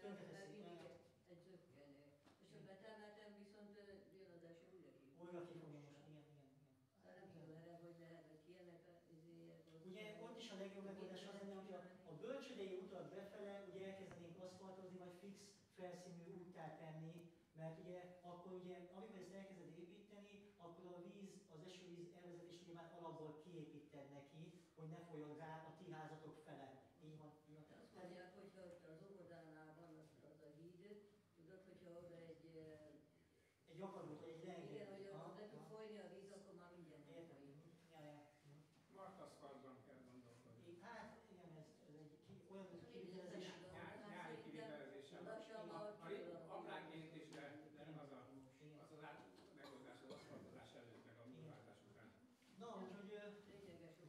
tönkreteszi, mert mindig egy zökkenő. És ha betemeltem, viszont jön az első újra ki. Újra ki fogja most, igen. Hát nem tudom erre, hogy lehet, hogy kérnek ugye ott is a legjobb megoldás az lenne, hogy a bölcsődei utat befele ugye elkezdenénk aszfaltozni, vagy fix felszínű úttá tenni, mert ugye akkor ugye, amikor ezt elkezded építeni, akkor a víz, az esővíz elvezetést ugye már alapból kiépíted neki, hogy ne folyjon rá a ti házatok fele. Így van. Azt mondják, hogyha az óvodánál van az a híd, tudod, hogyha oda egy akadót, egy lengő. Igen, hogy ott le tud folyni a víz, akkor már mindjárt nem folyik. Markaszfaltban kell gondolkodni. Hát igen, ez egy olyan kivitelezés. Nyári kivitelezéssel. Apránként is, de az megoldás az aszfaltozás előtt, meg a munkáltatás után. Na, úgyhogy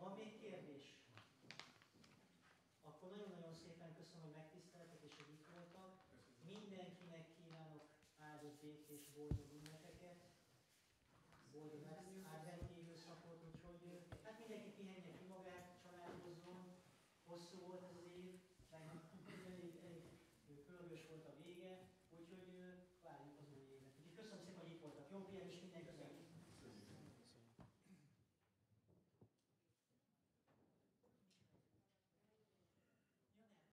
van még kérdés? Akkor nagyon-nagyon szépen köszönöm, hogy megtiszteltek és hogy itt voltak. Mindenkinek kívánok áldott békés, boldog ünnepeket, boldog adventi időszakot, úgyhogy hát mindenki pihenje ki magát, családozzon. Hosszú volt ez az év, elég pörgős volt a vége, úgyhogy várjuk az új évet. Úgyhogy köszönöm szépen, hogy itt voltak. Jó pihenést mindenkinek!